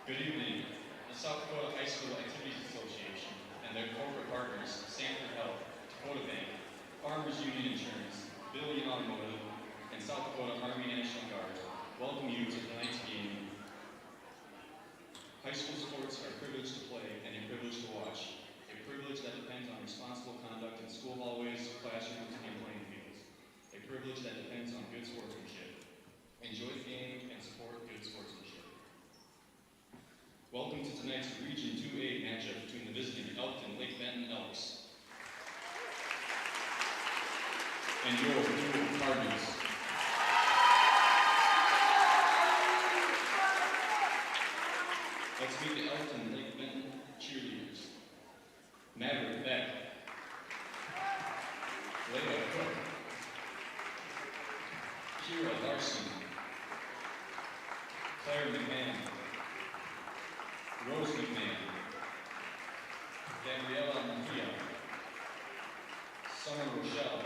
Good evening. The South Dakota High School Activities Association and their corporate partners, Sanford Health, Dakota Bank, Farmers Union Insurance, Billion Automotive, and South Dakota Army National Guard welcome you to tonight's game. High school sports are a privilege to play and a privilege to watch. A privilege that depends on responsible conduct in school hallways, classrooms, and playing fields. A privilege that depends on good sportsmanship. Enjoy the game and support good sportsmanship. Welcome to tonight's Region 2A matchup between the visiting Elkton Lake Benton Elks and your Deuel Cardinals. Let's meet the Elkton Lake Benton cheerleaders. Maverick Beck, Layla Cook, Kira Larson, Claire McMahon, Rose McMahon, Gabriella Mejia, Summer Rochelle,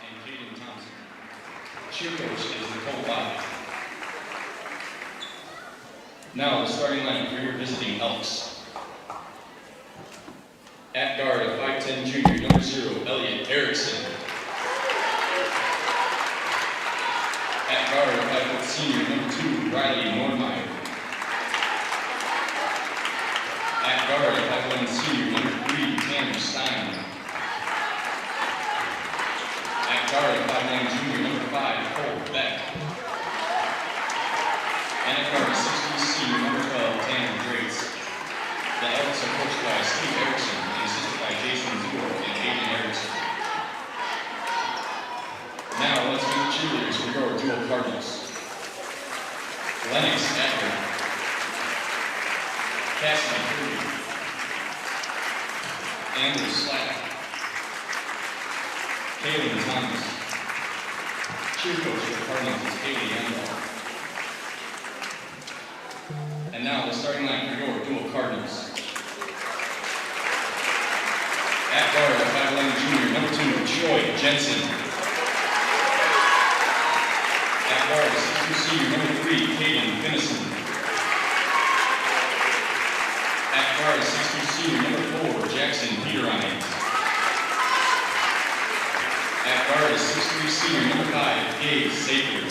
and Caden Thompson. Cheer coach is Nicole Bobbitt. Now the starting lineup for your visiting Elks. At guard, a 5'10" junior, number 0, Elliot Erickson. At guard, a 5' senior, number 2, Riley Normeyer. At guard, a 5'11" senior, number 3, Tanner Stein. At guard, a 5'9" junior, number 5, Cole Beck. And at guard, a 6'3" senior, number 12, Tanner Drates. The Elks are coached by Steve Erickson and assisted by Jason Deuel and Aiden Erickson. Now let's meet the cheerleaders for your Deuel Cardinals. Lennox Edgar, Cassidy Curry, Andrew Slack, Kaylin Thomas. Cheer coach for the Cardinals is Haley Endahl. And now the starting line for your Deuel Cardinals. At guard, a 5'11" junior, number 2, Troy Jensen. At guard, a 6'2" senior, number 3, Caden Finnison. At guard, a 6'2" senior, number 4, Jackson Peterine. At guard, a 6'3" senior, number 5, Gabe Saker.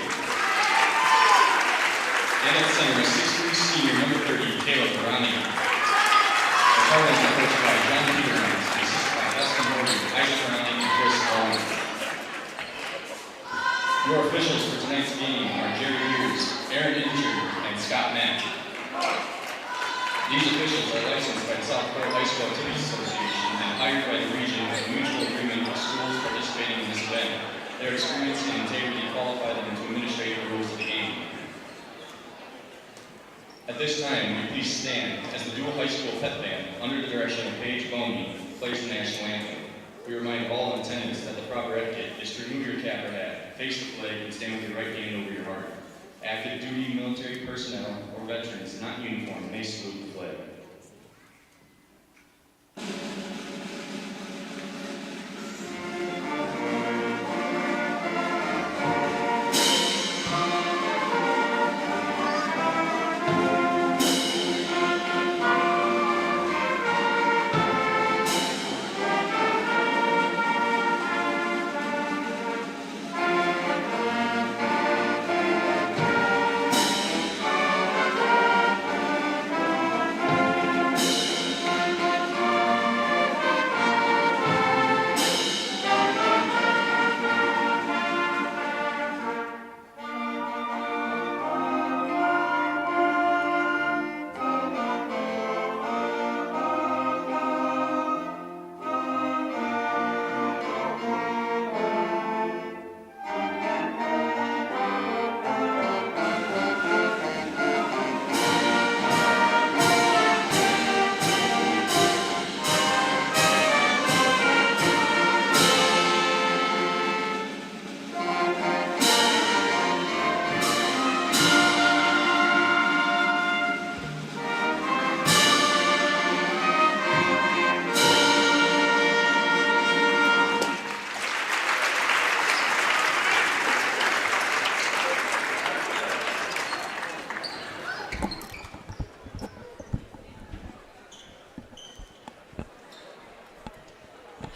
And at center, a 6'3" senior, number 30, Caleb Barani. The Cardinals are coached by John Peterine, assisted by Dustin Morgan, Isaac Barani, and Chris Ballmer. Your officials for tonight's game are Jerry Mears, Aaron Injure, and Scott Mack. These officials are licensed by the South Dakota High School Activities Association and hired by the region with a mutual agreement with schools participating in this event. Their experience and integrity qualify them to administrate the rules of the game. At this time, will you please stand as the Deuel High School Pep Band, under the direction of Paige Boney, plays the national anthem. We remind all in attendance that the proper etiquette is to remove your cap or hat, face the flag, and stand with your right hand over your heart. Active duty military personnel or veterans not in uniform may salute the flag.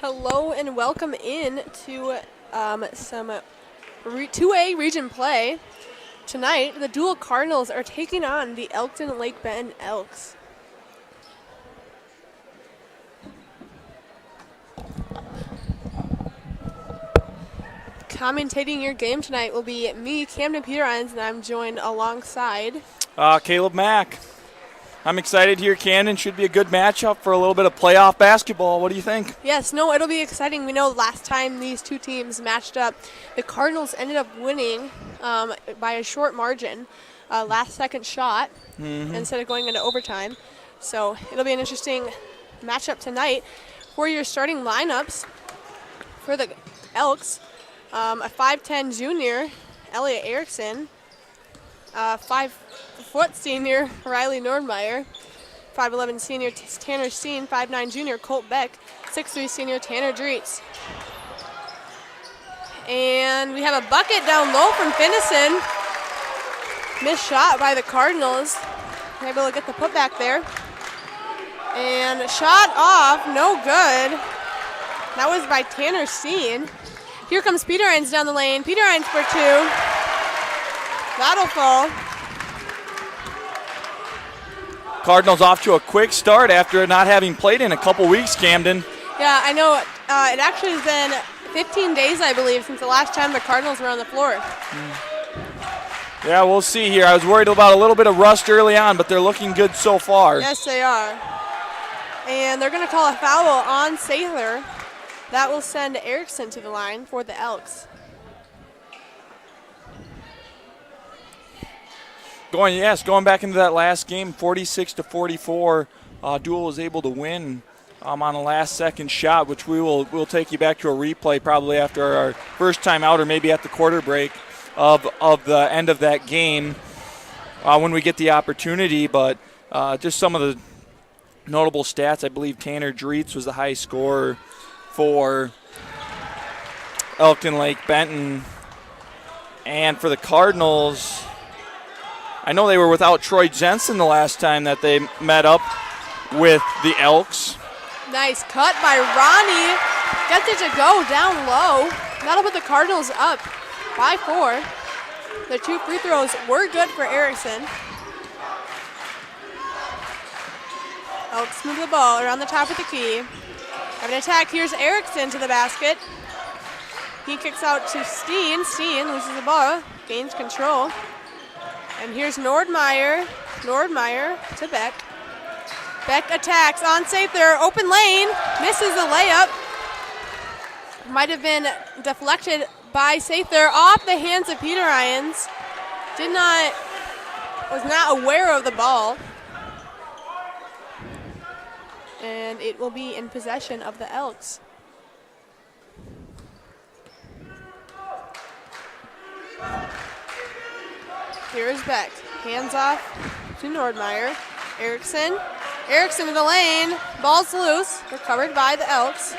Hello and welcome in to some 2A region play. Tonight, the Deuel Cardinals are taking on the Elkton Lake Benton Elks. Commentating your game tonight will be me, Camden Peterines, and I'm joined alongside Caleb Mack. I'm excited here, Camden. Should be a good matchup for a little bit of playoff basketball. What do you think? Yes, no, it'll be exciting. We know last time these two teams matched up, the Cardinals ended up winning by a short margin, last second shot, instead of going into overtime. So it'll be an interesting matchup tonight. For your starting lineups for the Elks, a 5'10 junior, Elliot Erickson, 5-foot senior, Riley Nordmeyer, 5'11 senior, Tanner Steen, 5'9 junior, Colt Beck, 6'3 senior, Tanner Dreets. And we have a bucket down low from Finnison. Missed shot by the Cardinals. Able to get the putback there. And shot off, no good. That was by Tanner Steen. Here comes Peterines down the lane. Peterines for two. That'll fall. Cardinals off to a quick start after not having played in a couple weeks, Camden. Yeah, I know. It actually has been 15 days, I believe, since the last time the Cardinals were on the floor. Yeah, we'll see here. I was worried about a little bit of rust early on, but they're looking good so far. Yes, they are. And they're going to call a foul on Sather. That will send Erickson to the line for the Elks. Going back into that last game, 46-44, Deuel was able to win on a last-second shot, which we'll take you back to a replay probably after our first time out or maybe at the quarter break of the end of that game when we get the opportunity. But just some of the notable stats, I believe Tanner Dreets was the high scorer for Elkton Lake Benton. And for the Cardinals, I know they were without Troy Jensen the last time that they met up with the Elks. Nice cut by Ronnie. Gets it to go down low. That'll put the Cardinals up by 4. The two free throws were good for Erickson. Elks move the ball around the top of the key. Have an attack. Here's Erickson to the basket. He kicks out to Steen. Steen loses the ball, gains control. And here's Nordmeyer. Nordmeyer to Beck. Beck attacks on Sather. Open lane. Misses the layup. Might have been deflected by Sather off the hands of Peterines. Was not aware of the ball. And it will be in possession of the Elks. Here is Beck. Hands off to Nordmeyer. Erickson. Erickson in the lane. Ball's loose. Recovered by the Elks.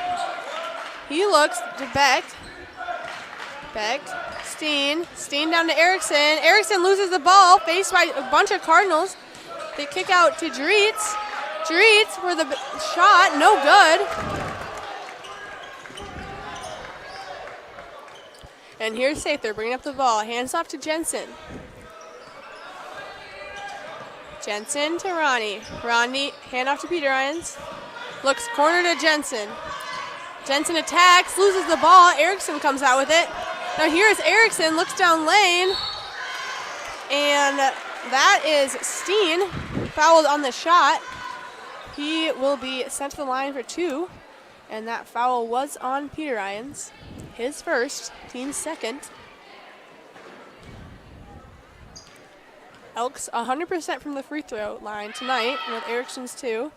He looks to Beck. Beck. Steen. Steen down to Erickson. Erickson loses the ball. Faced by a bunch of Cardinals. They kick out to Dreets. Dreets for the shot. No good. And here's Sather bringing up the ball. Hands off to Jensen. Jensen to Ronnie. Ronnie, hand off to Peterines. Looks corner to Jensen. Jensen attacks, loses the ball. Erickson comes out with it. Now here's Erickson, looks down lane. And that is Steen, fouled on the shot. He will be sent to the line for 2. And that foul was on Peterines. His first, team's second. Elks 100% from the free throw line tonight with Erickson's 2.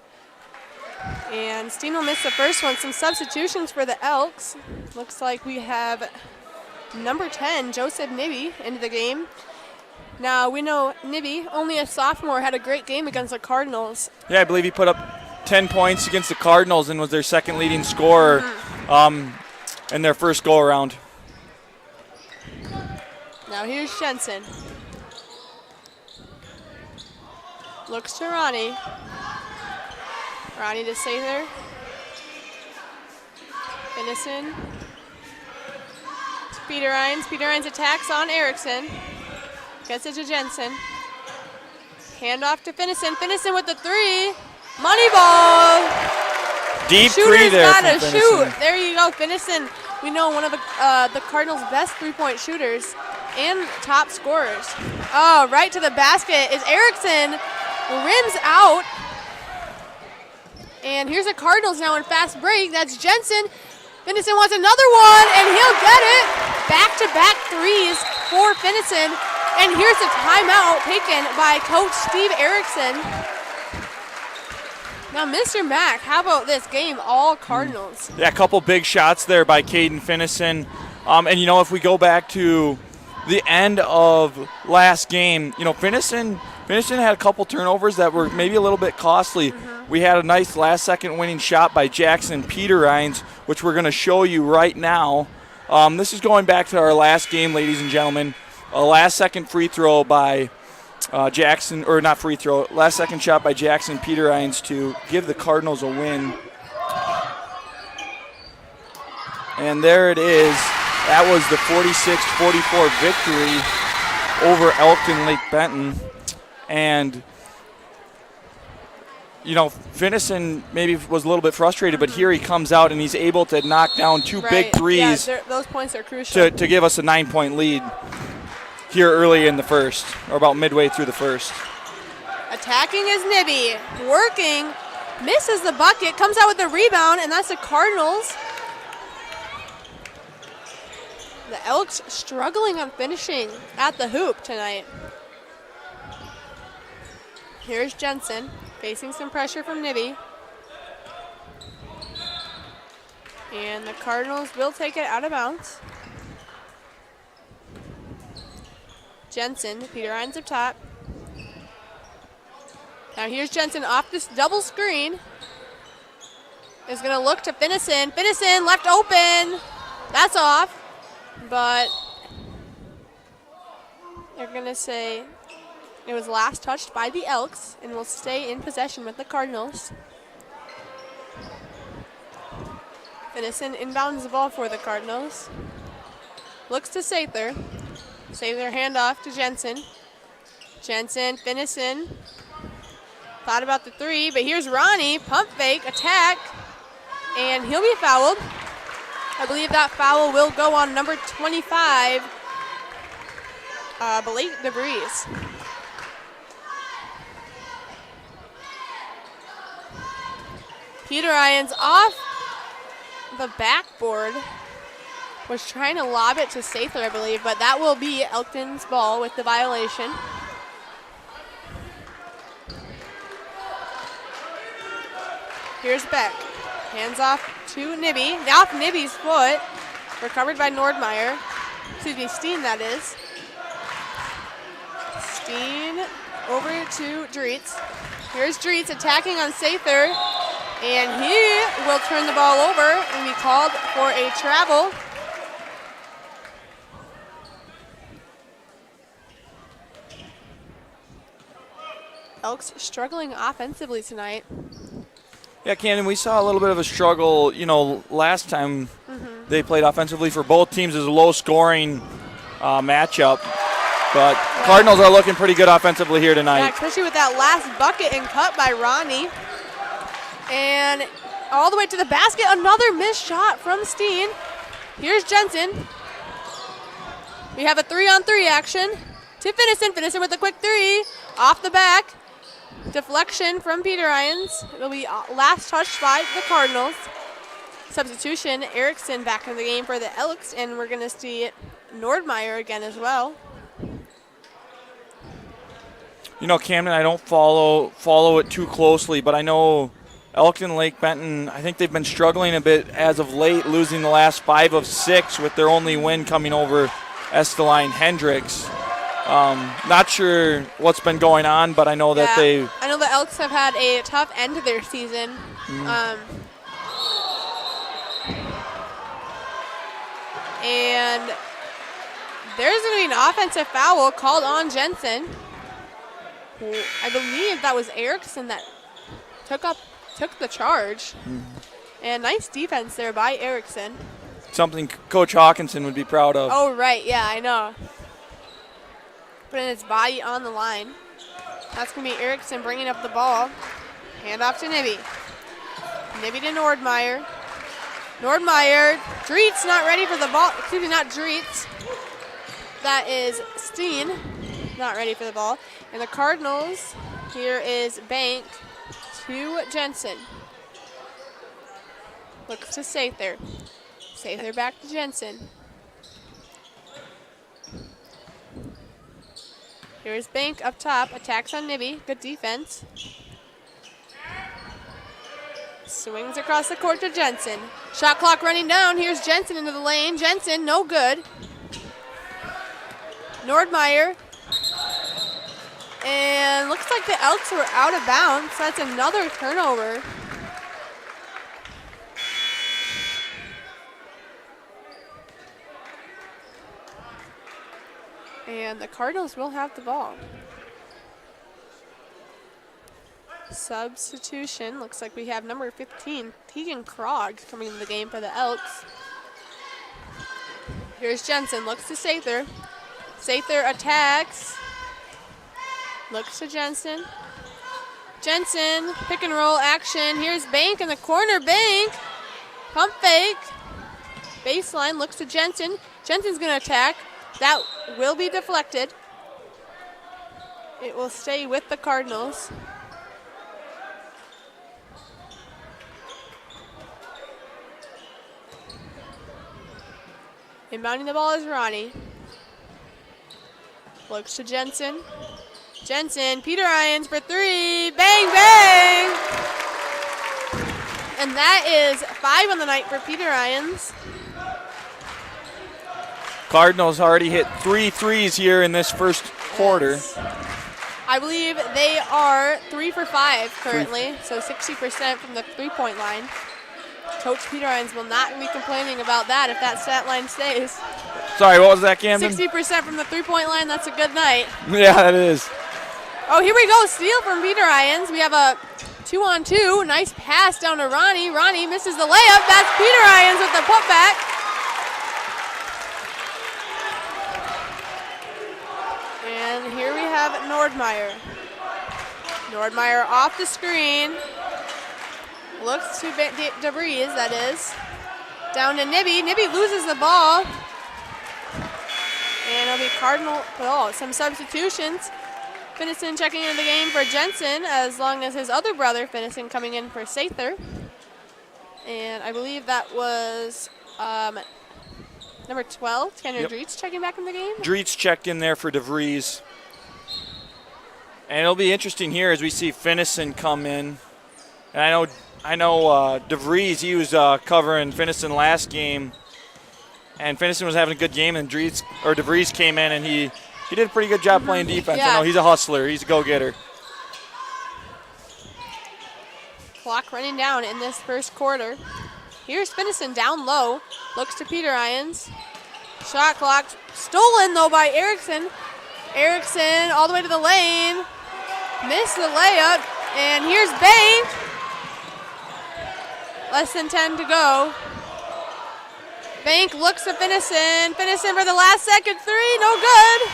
And Steen will miss the first one. Some substitutions for the Elks. Looks like we have number 10, Joseph Nibby, into the game. Now, we know Nibby, only a sophomore, had a great game against the Cardinals. Yeah, I believe he put up 10 points against the Cardinals and was their second leading scorer in their first go-around. Now here's Jensen. Looks to Ronnie. Ronnie to Sather. Finison. To Peter Hines. Peter Hines attacks on Erickson. Gets it to Jensen. Handoff to Finison. Finison with the three. Money ball. Deep Shooter's three there gotta from shoot. Finison. There you go, Finison. We know one of the Cardinals' best three-point shooters and top scorers. Oh, right to the basket is Erickson. Rims out. And here's the Cardinals now in fast break. That's Jensen. Finison wants another one, and he'll get it. Back-to-back threes for Finison. And here's a timeout taken by Coach Steve Erickson. Now, Mr. Mack, how about this game, all Cardinals? Yeah, a couple big shots there by Caden Finison. And, if we go back to the end of last game, Finison had a couple turnovers that were maybe a little bit costly. We had a nice last-second winning shot by Jackson Peter Hines, which we're going to show you right now. This is going back to our last game, ladies and gentlemen. A last-second free throw by Jackson, or not free throw, last-second shot by Jackson Peter Hines to give the Cardinals a win. And there it is. That was the 46-44 victory over Elkton Lake Benton. And, Finison maybe was a little bit frustrated, but here he comes out and he's able to knock down two big threes. Yeah, those points are crucial. To give us a 9-point lead here early in the first, or about midway through the first. Attacking is Nibby. Working. Misses the bucket. Comes out with the rebound, and that's the Cardinals. The Elks struggling on finishing at the hoop tonight. Here's Jensen facing some pressure from Nibby. And the Cardinals will take it out of bounds. Jensen, Peter Hines up top. Now here's Jensen off this double screen. Is going to look to Finison. Finison left open. That's off. But they're going to say it was last touched by the Elks and will stay in possession with the Cardinals. Finison inbounds the ball for the Cardinals. Looks to Sather. Sather handoff to Jensen. Jensen, Finison. Thought about the three, but here's Ronnie. Pump fake, attack, and he'll be fouled. I believe that foul will go on number 25, Blake DeBreeze. Peter Hines off the backboard. Was trying to lob it to Sather, I believe, but that will be Elkton's ball with the violation. Here's Beck. Hands off to Nibby. Off Nibby's foot. Recovered by Nordmeyer. Excuse me, Steen, that is. Steen over to Dreetz. Here's Dreetz attacking on Sather. And he will turn the ball over and be called for a travel. Elks struggling offensively tonight. Yeah, Camden, we saw a little bit of a struggle, last time they played offensively for both teams. It was a low-scoring matchup. But Cardinals are looking pretty good offensively here tonight. Yeah, especially with that last bucket and cut by Ronnie. And all the way to the basket, another missed shot from Steen. Here's Jensen. We have a 3-on-3 action to Finison. Finison with a quick three. Off the back. Deflection from Peter Hines. It'll be last touched by the Cardinals. Substitution, Erickson back in the game for the Elks, and we're going to see Nordmeyer again as well. Camden, I don't follow it too closely, but I know Elkton Lake Benton, I think they've been struggling a bit as of late, losing the last 5 of 6 with their only win coming over Esteline Hendricks. Not sure what's been going on, but I know that I know the Elks have had a tough end to their season. And there's going to be an offensive foul called on Jensen. I believe that was Erickson that took the charge. And nice defense there by Erickson. Something Coach Hawkinson would be proud of. Oh, right. Yeah, I know. Putting his body on the line. That's going to be Erickson bringing up the ball. Hand off to Nibby. Nibby to Nordmeyer. Nordmeyer. Dreetz not ready for the ball. Excuse me, not Dreetz. That is Steen. Not ready for the ball. And the Cardinals, here is Bank to Jensen. Looks to Sather. Sather back to Jensen. Here's Bank up top. Attacks on Nibby. Good defense. Swings across the court to Jensen. Shot clock running down. Here's Jensen into the lane. Jensen, no good. Nordmeyer. And looks like the Elks were out of bounds. That's another turnover. And the Cardinals will have the ball. Substitution. Looks like we have number 15, Tegan Krog, coming into the game for the Elks. Here's Jensen. Looks to Sather. Sather attacks. Looks to Jensen. Jensen, pick and roll action. Here's Bank in the corner. Bank. Pump fake. Baseline. Looks to Jensen. Jensen's going to attack. That will be deflected. It will stay with the Cardinals. Inbounding the ball is Ronnie. Looks to Jensen. Jensen, Peter Irons for three. Bang, bang! And that is 5 on the night for Peter Irons. Cardinals already hit 3 threes here in this first quarter. Yes. I believe they are 3 for 5 currently, so 60% from the three-point line. Coach Peter Irons will not be complaining about that if that stat line stays. Sorry, what was that, Camden? 60% from the three-point line, that's a good night. Yeah, it is. Oh, here we go, steal from Peter Irons. We have a 2-on-2, nice pass down to Ronnie. Ronnie misses the layup. That's Peter Irons with the putback. And here we have Nordmeyer. Nordmeyer off the screen. Looks to DeVries, that is. Down to Nibby. Nibby loses the ball. And it'll be Cardinal, some substitutions. Finnison checking into the game for Jensen, as long as his other brother, Finnison, coming in for Sather. And I believe that was number 12, Tanner Dreetz, checking back in the game. Dreetz checked in there for DeVries. And it'll be interesting here as we see Finnison come in. And I know DeVries, he was covering Finnison last game. And Finnison was having a good game, and DeVries came in, and he did a pretty good job playing defense. Yeah. I know he's a hustler. He's a go-getter. Clock running down in this first quarter. Here's Finnison down low. Looks to Peter Irons. Shot clock stolen, though, by Erickson. Erickson all the way to the lane. Missed the layup. And here's Bank. Less than 10 to go. Bank looks to Finnison. Finnison for the last second three. No good.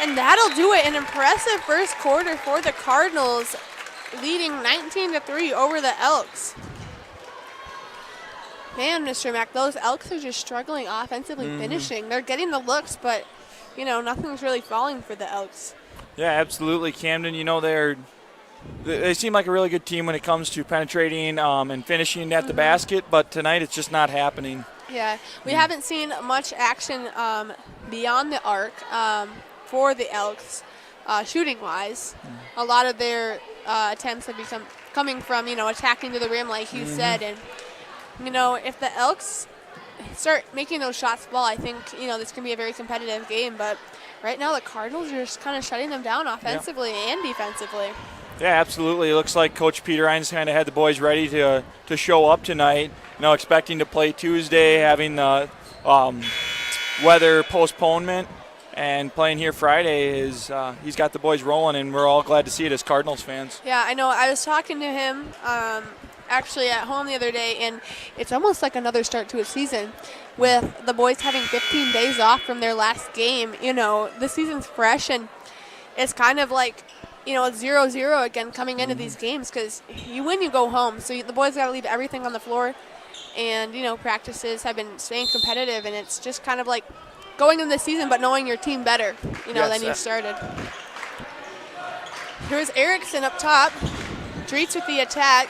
And that'll do it. An impressive first quarter for the Cardinals, leading 19-3 over the Elks. Man, Mr. Mack, those Elks are just struggling offensively finishing. They're getting the looks, but, nothing's really falling for the Elks. Yeah, absolutely, Camden. They seem like a really good team when it comes to penetrating and finishing at the basket, but tonight it's just not happening. Yeah, we haven't seen much action beyond the arc for the Elks, shooting-wise. A lot of their attempts have become coming from, attacking to the rim, like you said. And, if the Elks start making those shots fall, I think, this can be a very competitive game. But right now the Cardinals are just kind of shutting them down offensively and defensively. Yeah, absolutely. It looks like Coach Peter Irons kind of had the boys ready to show up tonight. Expecting to play Tuesday, having the weather postponement, and playing here Friday is he's got the boys rolling, and we're all glad to see it as Cardinals fans. Yeah, I know. I was talking to him actually at home the other day, and it's almost like another start to a season with the boys having 15 days off from their last game. The season's fresh, and it's kind of like, it's 0-0 again coming into these games because you win, you go home. So the boys got to leave everything on the floor, and, practices have been staying competitive, and it's just kind of like going into the season but knowing your team better, than you started. Here's Erickson up top. Dreets with the attack.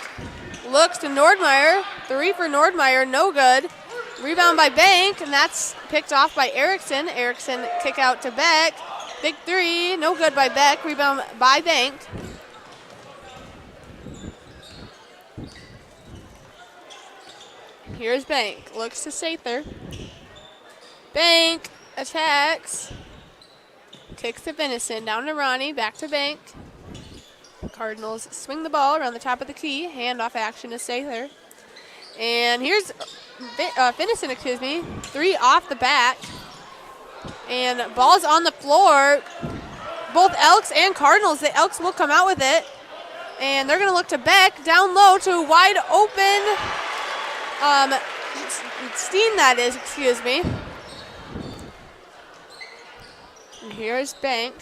Looks to Nordmeyer. 3 for Nordmeyer, no good. Rebound by Bank, and that's picked off by Erickson. Erickson kick out to Beck. Big 3, no good by Beck. Rebound by Bank. Here's Bank. Looks to Sather. Bank attacks. Kicks to Venison. Down to Ronnie. Back to Bank. Cardinals swing the ball around the top of the key. Handoff action to Sather. And here's Venison, 3 off the back. And ball's on the floor. Both Elks and Cardinals. The Elks will come out with it. And they're going to look to Beck. Down low to wide open. Steen, that is, And here's Bank.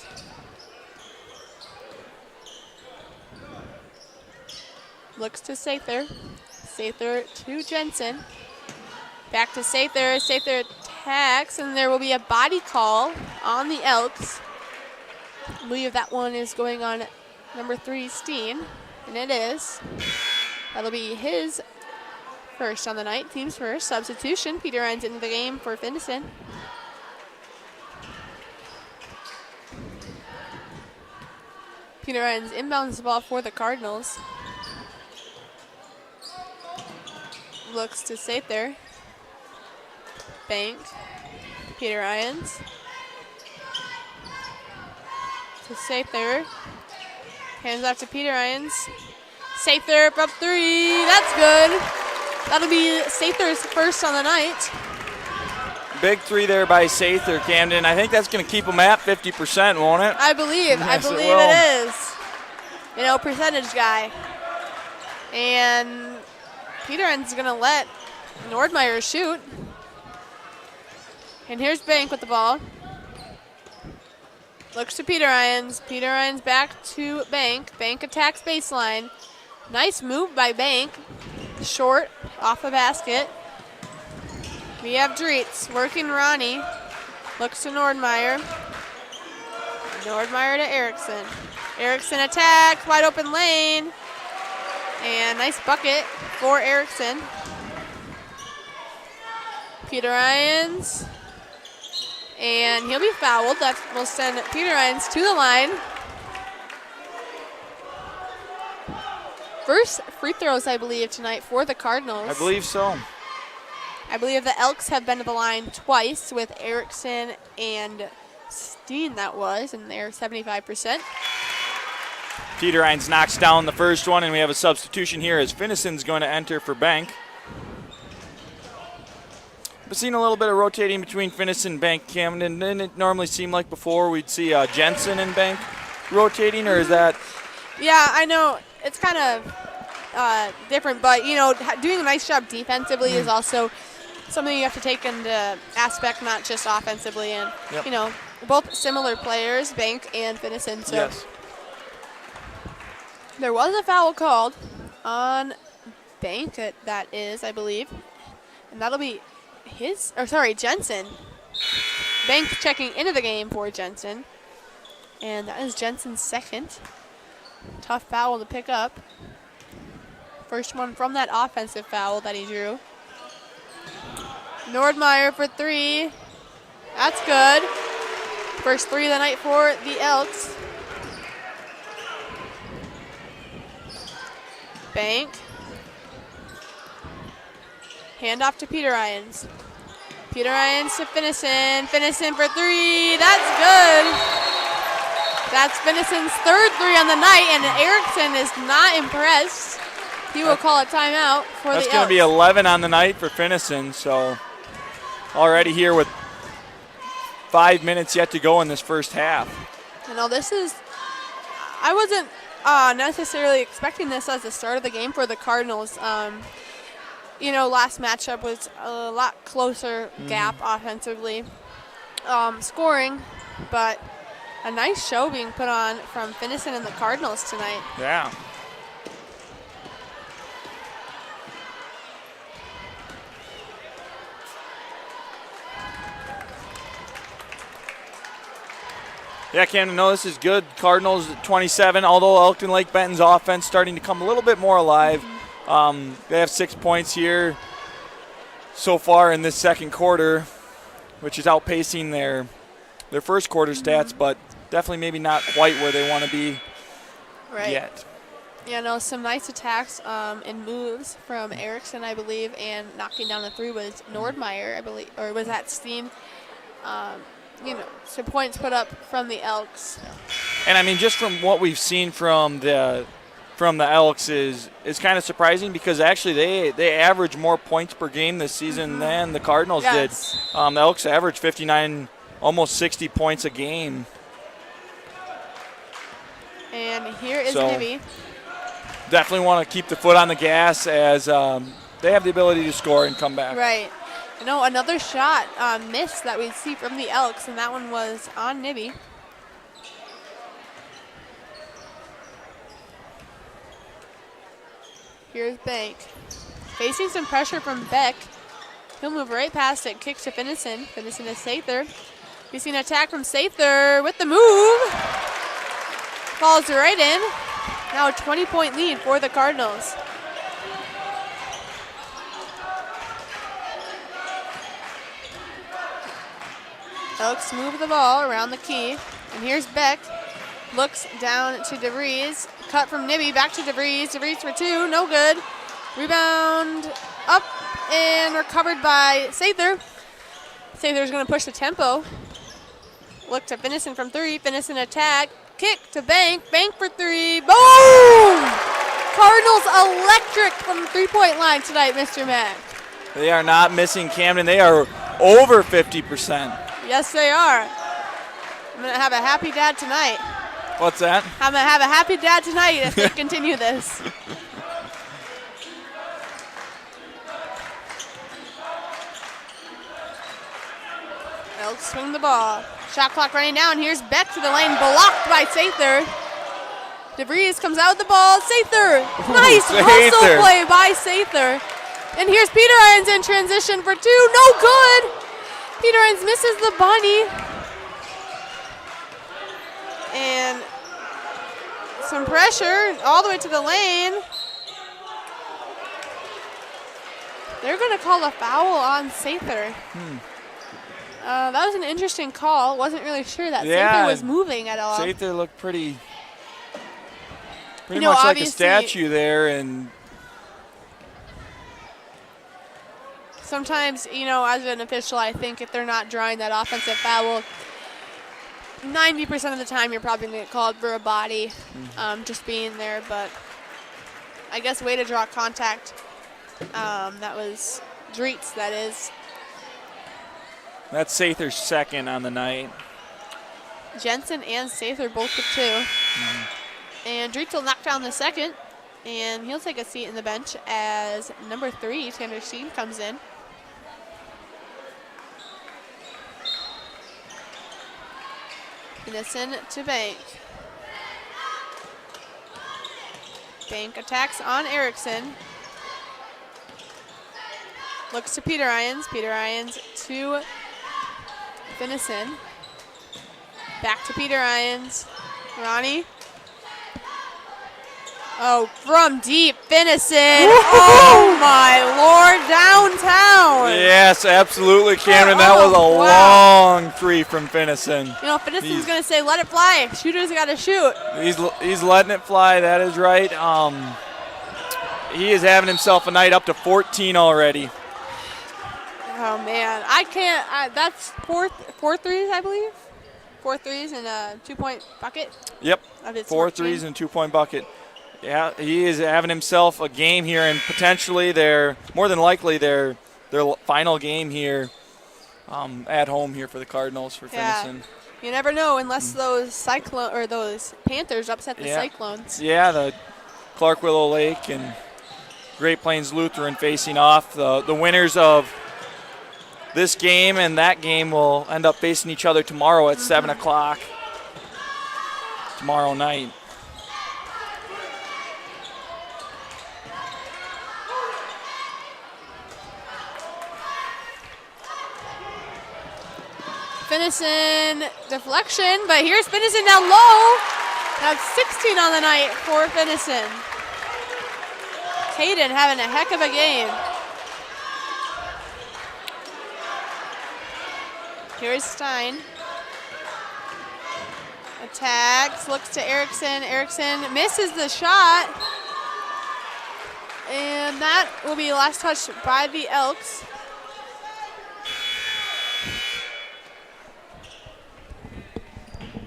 Looks to Sather. Sather to Jensen. Back to Sather. Sather attacks, and there will be a body call on the Elks. I believe that one is going on number 3, Steen, and it is. That'll be his first on the night. Team's first. Substitution. Peter Ryan's into the game for Finnison. Peter Ryan's inbounds the ball for the Cardinals. Looks to Sather. Bank. Peter Ryans. To Sather. Hands off to Peter Ryans. Sather up 3. That's good. That'll be Sather's first on the night. Big 3 there by Sather, Camden. I think that's going to keep them at 50%, won't it? I believe. Yes, it is. Percentage guy. And Peter Ryans going to let Nordmeyer shoot. And here's Bank with the ball. Looks to Peter Ryans. Peter Ryans back to Bank. Bank attacks baseline. Nice move by Bank. Short off the basket. We have Dreets working Ronnie. Looks to Nordmeyer. Nordmeyer to Erickson. Erickson attacks. Wide open lane. And nice bucket for Erickson. Peter Ryans. And he'll be fouled. That will send Peter Ryans to the line. First free throws, I believe, tonight for the Cardinals. I believe so. I believe the Elks have been to the line twice with Erickson and Steen, that was, and they're 75%. Peter Ryans knocks down the first one, and we have a substitution here as Finnison's going to enter for Bank. We've seen a little bit of rotating between Finnison and Bank, Camden. Didn't it normally seem like before we'd see Jensen and Bank rotating, or is that? Yeah, I know. It's kind of different, but, doing a nice job defensively is also something you have to take into aspect, not just offensively. And, both similar players, Bank and Finnison. So yes. There was a foul called on Bank, that is, I believe. And that'll be Jensen. Bank checking into the game for Jensen. And that is Jensen's second. Tough foul to pick up. First one from that offensive foul that he drew. Nordmeyer for 3. That's good. First 3 of the night for the Elks. Bank. Hand off to Peter Ryans. Peter Ryans to Finnison. Finnison for 3. That's good. That's Finnison's third 3 on the night, and Erickson is not impressed. He will call a timeout for the Elks. That's going to be 11 on the night for Finnison, so already here with 5 minutes yet to go in this first half. I necessarily expecting this as the start of the game for the Cardinals. Last matchup was a lot closer gap offensively, scoring, but a nice show being put on from Finnison and the Cardinals tonight. Yeah. Yeah, Camden, no, this is good. Cardinals at 27, although Elkton Lake Benton's offense starting to come a little bit more alive. They have 6 points here so far in this second quarter, which is outpacing their first quarter stats, but definitely maybe not quite where they want to be yet. Yeah, no, some nice attacks and moves from Erickson, I believe, and knocking down the three was Nordmeyer, I believe, or was that Steen? Some points put up from the Elks. And I mean, just from what we've seen from the Elks is kind of surprising, because actually they average more points per game this season than the Cardinals did. The Elks average 59, almost 60 points a game. And here is Nibby. Definitely want to keep the foot on the gas as they have the ability to score and come back. Right. Another shot missed that we see from the Elks, and that one was on Nibby. Here's Bank. Facing some pressure from Beck. He'll move right past it. Kicks to Finnison. Finnison to Sather. We see an attack from Sather with the move. Falls right in. Now a 20-point lead for the Cardinals. Elks move the ball around the key. And here's Beck. Looks down to DeVries. Cut from Nibby, back to DeVries. DeVries for two, no good. Rebound up and recovered by Sather. Sather's going to push the tempo. Look to Finnison from three. Finnison attack. Kick to Bank. Bank for three. Boom! Cardinals electric from the three-point line tonight, Mr. Mack. They are not missing, Camden. They are over 50%. Yes, they are. I'm going to have a happy dad tonight. What's that? I'm going to have a happy dad tonight if they continue this. Elks swing the ball. Shot clock running down. Here's Beck to the lane, blocked by Sather. DeVries comes out with the ball. Sather, nice hustle play by Sather. And here's Peter Irons in transition for two, no good. Peter Irons misses the bunny. And some pressure all the way to the lane. They're going to call a foul on Sather. That was an interesting call. Wasn't really sure that Sather was moving at all. Sather looked pretty much like a statue there. And sometimes, as an official, I think if they're not drawing that offensive foul, 90% of the time you're probably going to get called for a body, just being there. But I guess way to draw contact. That was Dreetz, that is. That's Sather's second on the night. Jensen and Sather both with two. And Dreetz will knock down the second, and he'll take a seat in the bench as number 3, Tanner Steen, comes in. Finnison to Bank. Bank attacks on Erickson. Looks to Peter Irons. Peter Irons to Finnison. Back to Peter Irons. Ronnie. Oh, from deep, Finnison. Oh, my Lord, downtown. Yes, absolutely, Cameron. That was a long three from Finnison. Finnison's going to say, let it fly. Shooter's got to shoot. He's letting it fly. That is right. He is having himself a night up to 14 already. Oh, man. I can't. That's four threes, I believe. 4 threes and a 2-point bucket. Yep, 4 threes and a 2-point bucket. Yeah, he is having himself a game here, and potentially more than likely their final game here at home here for the Cardinals for Finnison. You never know unless those those Panthers upset the Cyclones. Yeah, the Clark Willow Lake and Great Plains Lutheran facing off. The winners of this game and that game will end up facing each other tomorrow at 7 o'clock tomorrow night. Finnison deflection, but here's Finnison now low. That's 16 on the night for Finnison. Caden having a heck of a game. Here's Stein. Attacks, looks to Erickson. Erickson misses the shot. And that will be last touch by the Elks.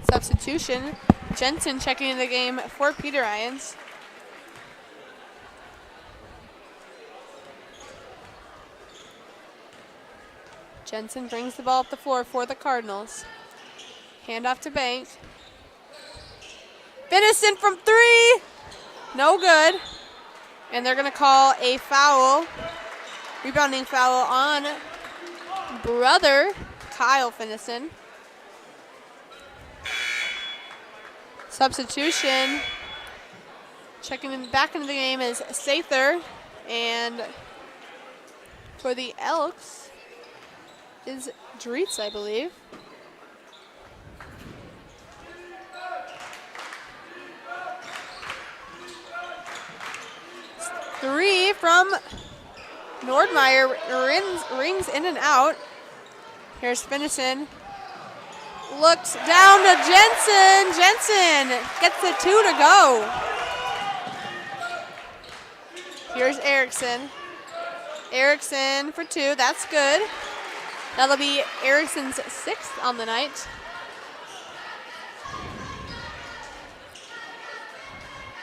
Substitution. Jensen checking in the game for Peter Irons. Jensen brings the ball up the floor for the Cardinals. Handoff to Bank. Finnison from 3. No good. And they're going to call a foul. Rebounding foul on brother Kyle Finnison. Substitution. Checking back into the game is Sather. And for the Elks is Dritz, I believe. Three from Nordmeyer rings in and out. Here's Finnison. Looks down to Jensen. Jensen gets the 2 to go. Here's Erickson. Erickson for 2. That's good. That'll be Erickson's 6th on the night.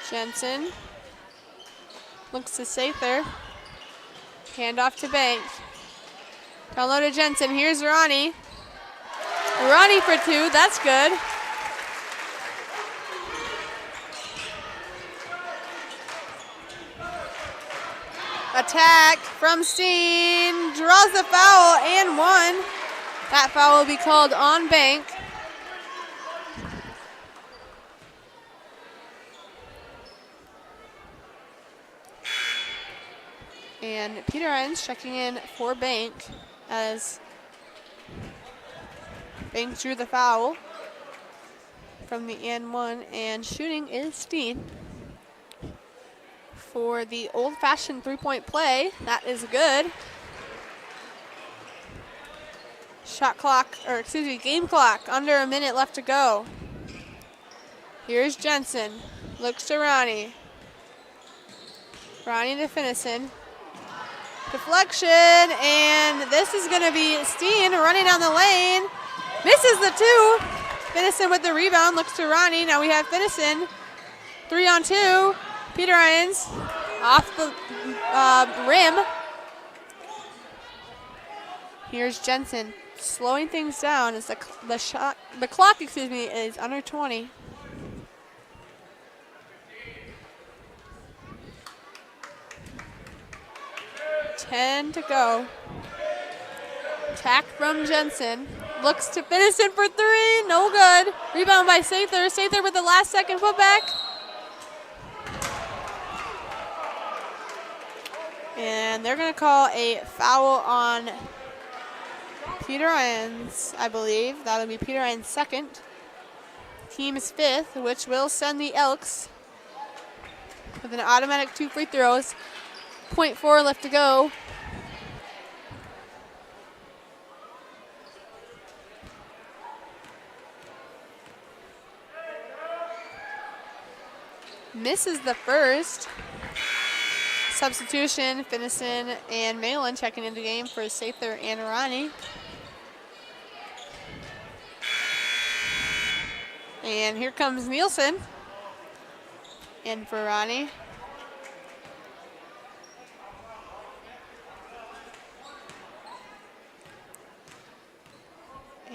Jensen looks to Sather. Handoff to Bank. Down low to Jensen. Here's Ronnie. Ronnie for 2. That's good. Attack from Steen. Draws the foul and 1. That foul will be called on Bank. And Peter Irons checking in for Bank as Bank drew the foul from the N1, and shooting is Steen. For the old-fashioned three-point play, that is good. Shot clock, or excuse me, game clock, under a minute left to go. Here's Jensen, looks to Ronnie. Ronnie to Finnison. Deflection, and this is gonna be Steen running down the lane. Misses the 2. Finnison with the rebound, looks to Ronnie. Now we have Finnison, 3-on-2. Peter Irons off the rim. Here's Jensen slowing things down as the clock, is under 20. Ten to go. Attack from Jensen. Looks to Finnison for 3. No good. Rebound by Sather. Sather with the last second putback. And they're going to call a foul on Peter Irons, I believe. That'll be Peter Irons' 2nd. Team's 5th, which will send the Elks with an automatic 2 free throws. 0.4 left to go. Misses the first. Substitution, Finnison and Malin checking into the game for Sather and Ronnie. And here comes Nielsen. In for Ronnie.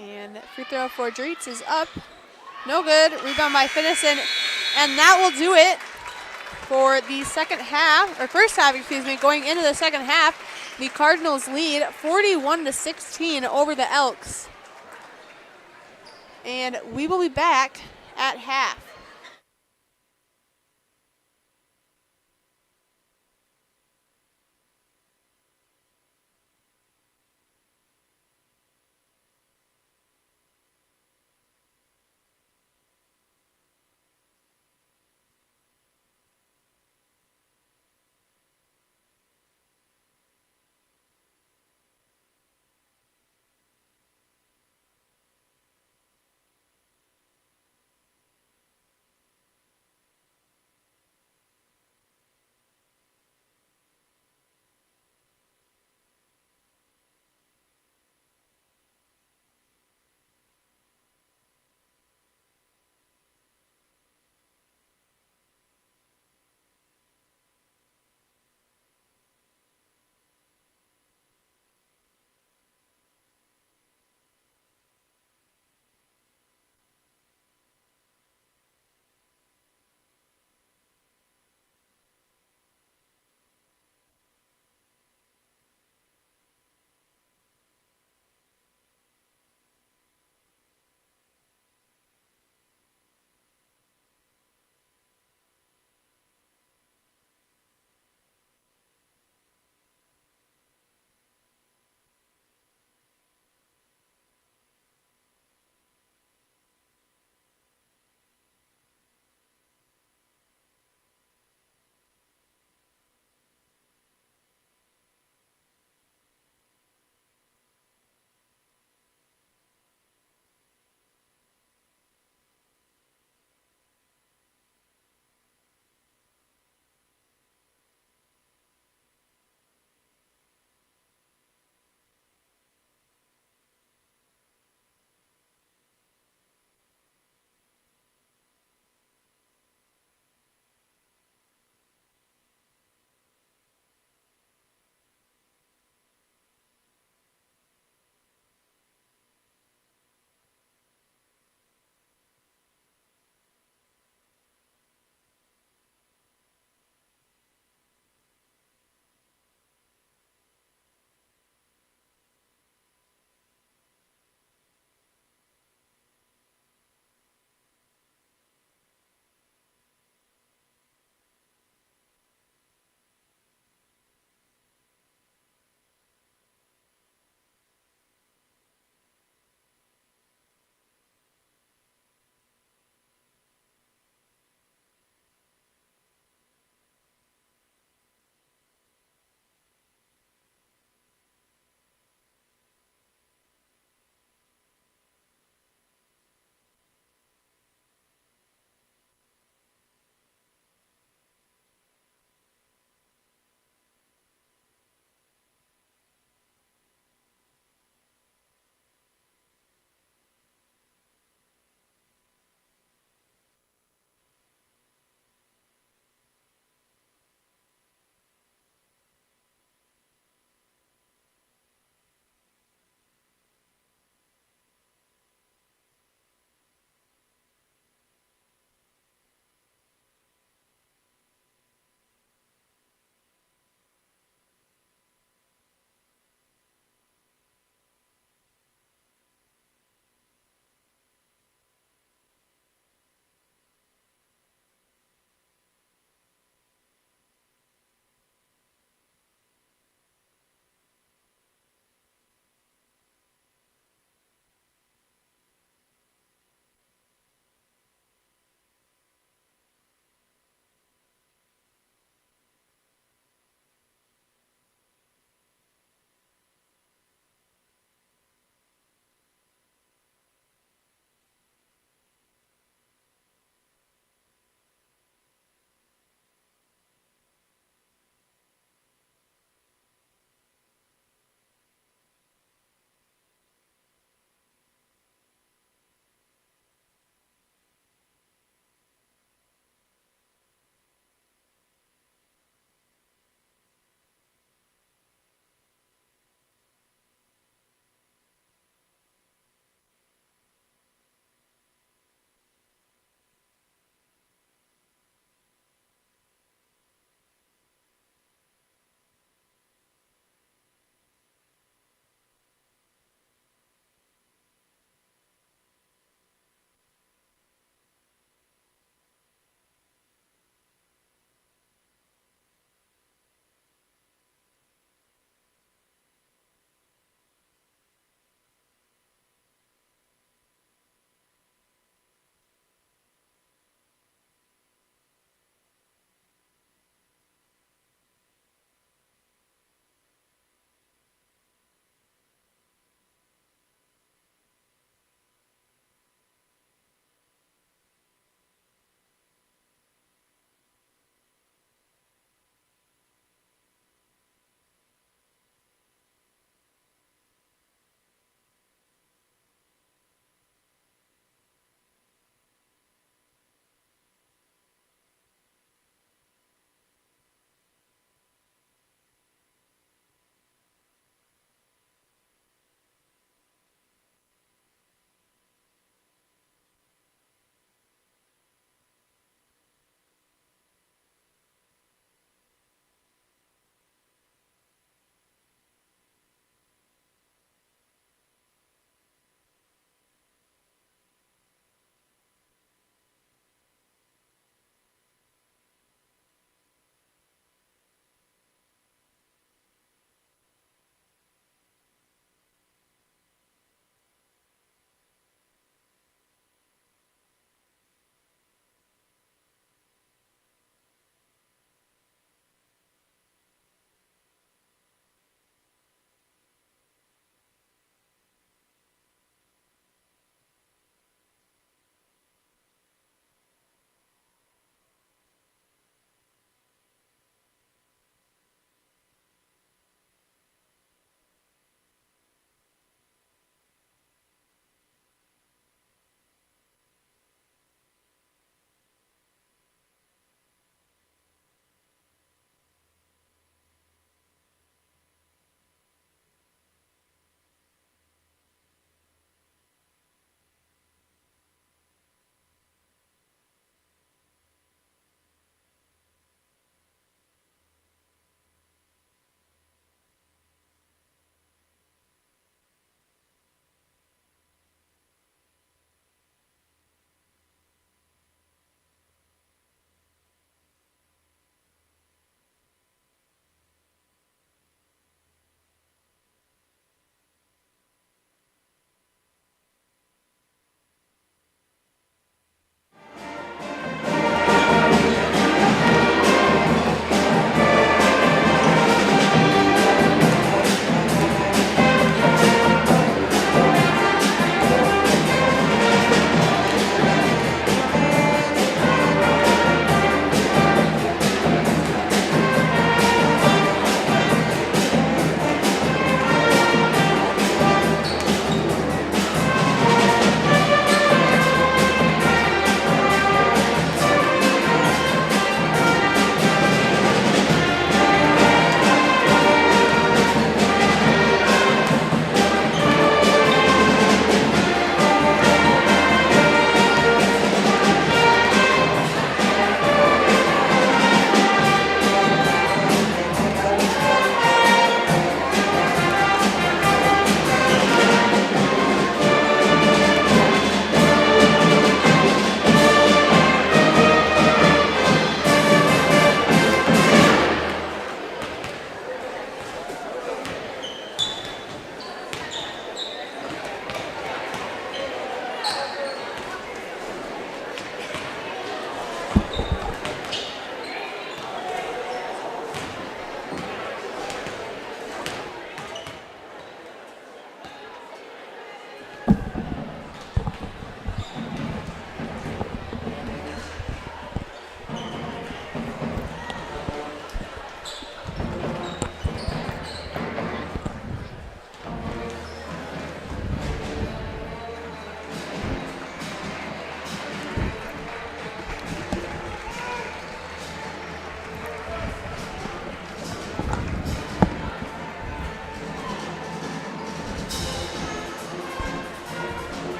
And free throw for Dritz is up. No good. Rebound by Finnison. And that will do it for the second half, or first half, excuse me. Going into the second half, the Cardinals lead 41-16 over the Elks. And we will be back at half.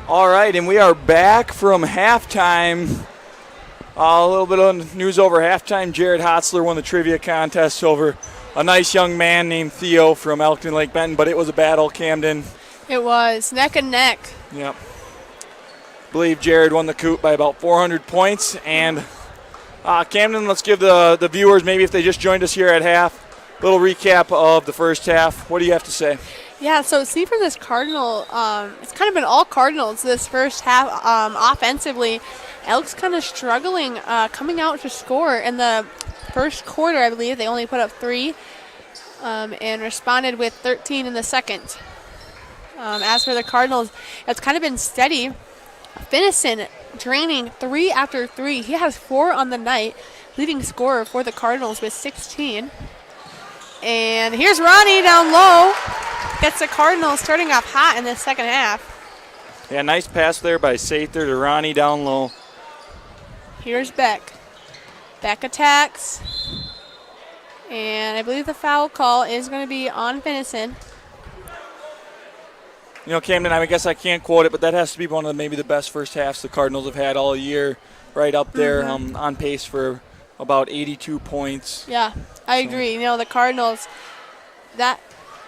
All right, and we are back from halftime. A little bit of news over halftime. Jared Hotzler won the trivia contest over a nice young man named Theo from Elkton, Lake Benton, but it was a battle, Camden. It was neck and neck. Yep. I believe Jared won the coop by about 400 points. And Camden, let's give the viewers, maybe if they just joined us here at half, a little recap of the first half. What do you have to say? Yeah, so see from this Cardinal, it's kind of been all Cardinals this first half offensively. Elk's kind of struggling coming out to score. In the first quarter, I believe, they only put up 3 and responded with 13 in the second. As for the Cardinals, it's kind of been steady. Finnison draining 3 after 3. He has 4 on the night, leading scorer for the Cardinals with 16. And here's Ronnie down low. Gets the Cardinals starting off hot in the second half. Yeah, nice pass there by Sather to Ronnie down low. Here's Beck. Beck attacks. And I believe the foul call is going to be on Finnison. You know, Camden, I guess I can't quote it, but that has to be one of maybe the best first halves the Cardinals have had all year. Right up there, on pace for about 82 points. Yeah, I agree. You know, the Cardinals, that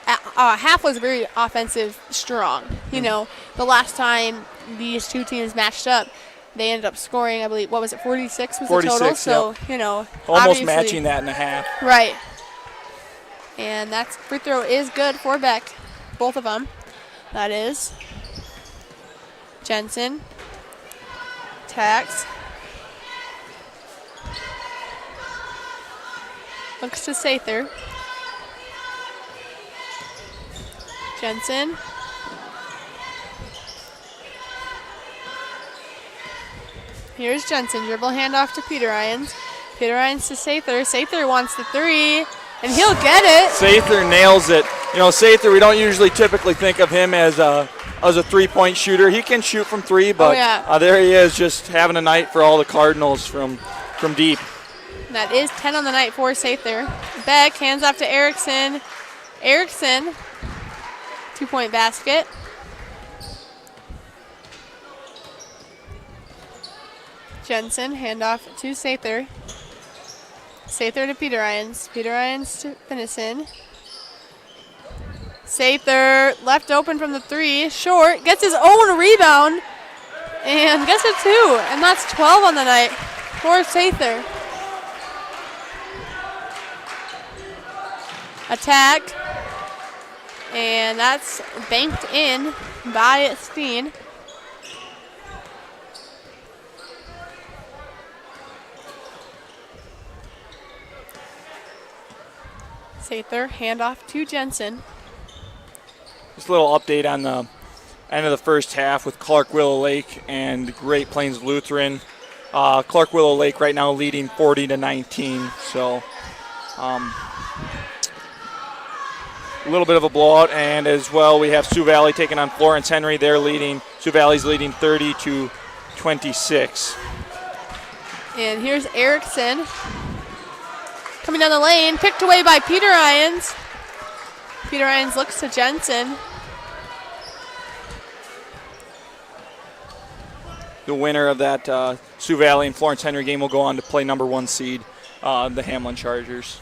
half was very offensive strong. You know, the last time these two teams matched up, they ended up scoring, I believe, what was it, 46 was 46, the total? So, yep. you know, almost matching that in a half. Right. And that free throw is good for Beck, both of them. That is. Jensen. Tax. Looks to Sather. Jensen. Here's Jensen. Dribble handoff to Peter Irons. Peter Irons to Sather. Sather wants the 3, and he'll get it. Sather nails it. You know, Sather, we don't usually typically think of him as a 3-point shooter. He can shoot from 3, but there he is, just having a night for all the Cardinals from deep. That is 10 on the night for Sather. Beck hands off to Erickson. Erickson, 2-point basket. Jensen, handoff to Sather. Sather to Peter Irons. Peter Irons to Finnison. Sather left open from the 3, short, gets his own rebound, and gets a 2, and that's 12 on the night for Sather. Attack, and that's banked in by Steen. Sather, handoff to Jensen. Just a little update on the end of the first half with Clark Willow Lake and Great Plains Lutheran. Clark Willow Lake right now leading 40-19. So a little bit of a blowout, and as well we have Sioux Valley taking on Florence Henry. They're leading. Sioux Valley's leading 30-26. And here's Erickson coming down the lane, picked away by Peter Irons. Peter Irons looks to Jensen. The winner of that Sioux Valley and Florence Henry game will go on to play number 1 seed, the Hamlin Chargers.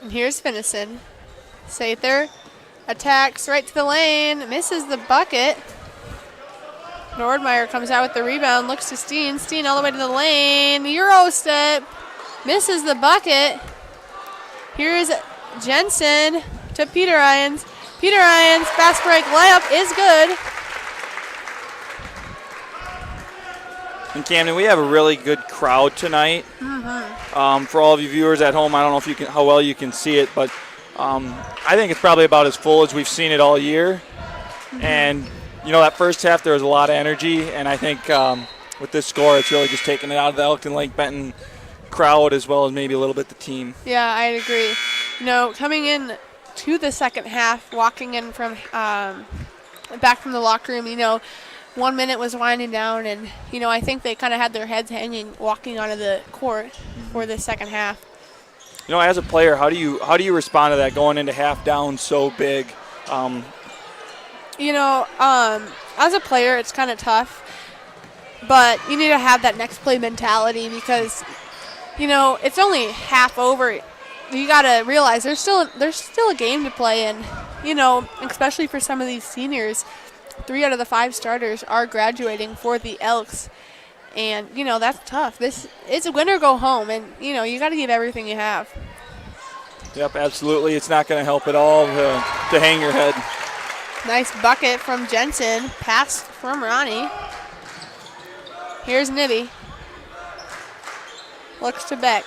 And here's Finnison. Sather attacks right to the lane, misses the bucket. Nordmeyer comes out with the rebound, looks to Steen. Steen all the way to the lane, Euro step, misses the bucket. Here's Jensen to Peter Irons. Peter Irons, fast break layup is good. And Camden, we have a really good crowd tonight. For all of you viewers at home, I don't know if you can, how well you can see it, but I think it's probably about as full as we've seen it all year. And you know, that first half there was a lot of energy, and I think with this score, it's really just taking it out of the Elkton Lake Benton crowd as well as maybe a little bit the team. Yeah, I'd agree. You know, coming in to the second half, walking in from back from the locker room, you know, 1 minute was winding down, and you know, I think they kind of had their heads hanging walking onto the court for the second half. You know, as a player, how do you respond to that going into half down so big? you know, as a player, it's kind of tough. But you need to have that next play mentality because, you know, it's only half over. You got to realize there's still a game to play, and, you know, especially for some of these seniors, 3 out of the 5 starters are graduating for the Elks. And, you know, that's tough. It's a win or go home, and, you know, you got to give everything you have. Yep, absolutely. It's not going to help at all to hang your head. Nice bucket from Jensen. Pass from Ronnie. Here's Nibby. Looks to Beck.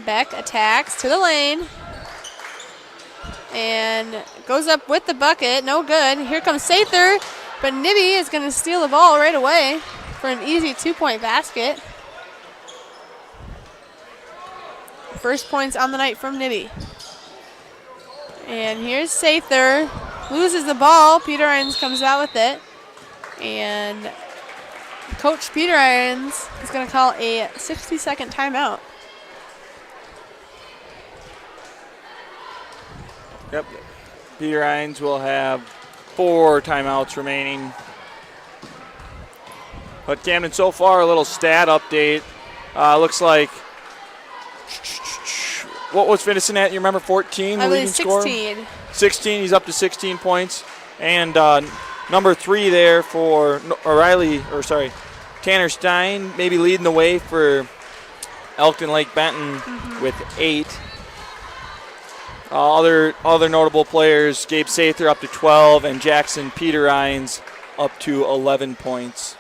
Beck attacks to the lane. And goes up with the bucket. No good. Here comes Sather. But Nibby is going to steal the ball right away for an easy 2-point basket. First points on the night from Nibby. And here's Sather. Loses the ball. Peter Irons comes out with it. And Coach Peter Irons is going to call a 60-second timeout. Yep. Peter Irons will have 4 timeouts remaining. But Camden, so far, a little stat update. Looks like, what was Finnison at? You remember 14? I believe 16. Score? 16. He's up to 16 points. And number 3 there for Tanner Stein, maybe leading the way for Elkton Lake Benton with 8. Other notable players, Gabe Sather up to 12, and Jackson Peter Irons up to 11 points.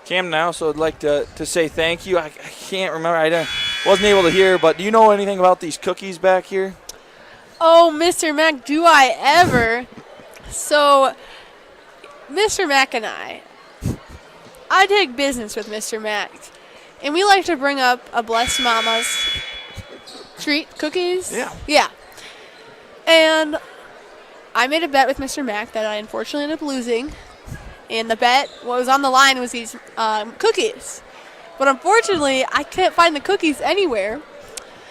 Camden, I also would like to say thank you. I can't remember. I wasn't able to hear, but do you know anything about these cookies back here? Oh, Mr. Mack, do I ever? So, Mr. Mack and I take business with Mr. Mack, and we like to bring up a Blessed Mama's treat cookies. Yeah. Yeah. And I made a bet with Mr. Mack that I unfortunately ended up losing. And the bet, what was on the line was these cookies. But unfortunately, I couldn't find the cookies anywhere.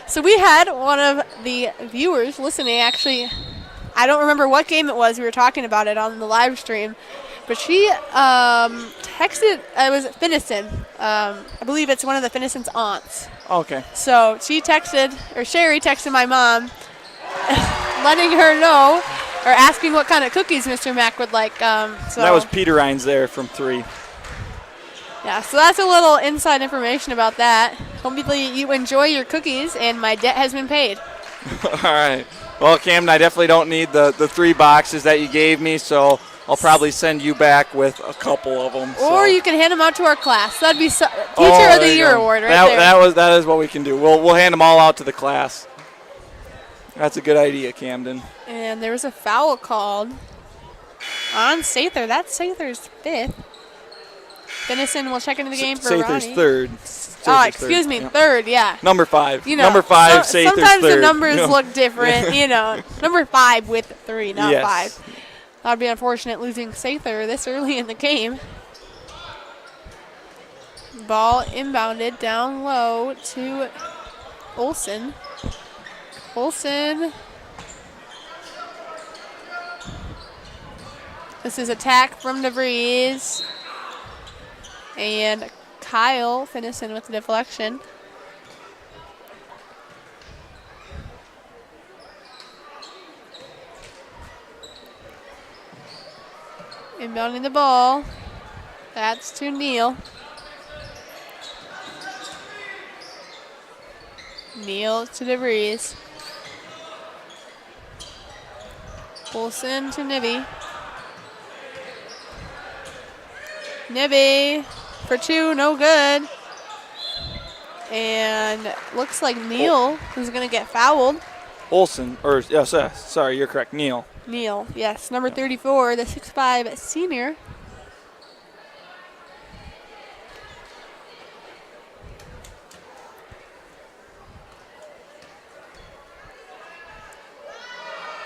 So we had one of the viewers listening, actually, I don't remember what game it was. We were talking about it on the live stream. But she texted, it was Finnison. I believe it's one of the Finnison's aunts. Okay. So Sherry texted my mom, letting her know, or asking what kind of cookies Mr. Mack would like. So that was Peter Irons there from 3. Yeah, so that's a little inside information about that. Hopefully you enjoy your cookies, and my debt has been paid. All right. Well, Camden, I definitely don't need the 3 boxes that you gave me, so I'll probably send you back with a couple of them. Or you can hand them out to our class. That'd be Teacher of the Year award right there. That is what we can do. We'll hand them all out to the class. That's a good idea, Camden. And there was a foul called on Sather. That's Sather's 5th. Finnison will check into the game for Sather's Ronnie. 3rd. Excuse me, 3rd, yeah. Number 5. You know, number 5, Sather's 3rd. Sometimes the numbers look different, you know. Number 5 with 3, not yes. 5. That would be unfortunate losing Sather this early in the game. Ball inbounded down low to Olsen. This is attack from DeVries. And Kyle Finnison with the deflection. Inbounding the ball. That's to Neal. Neal to DeVries. Olsen to Nibby. Nibby for 2, no good. And looks like Neal is going to get fouled. Olsen, sorry, you're correct, Neal. Neal, yes, number 34, the 6'5" senior.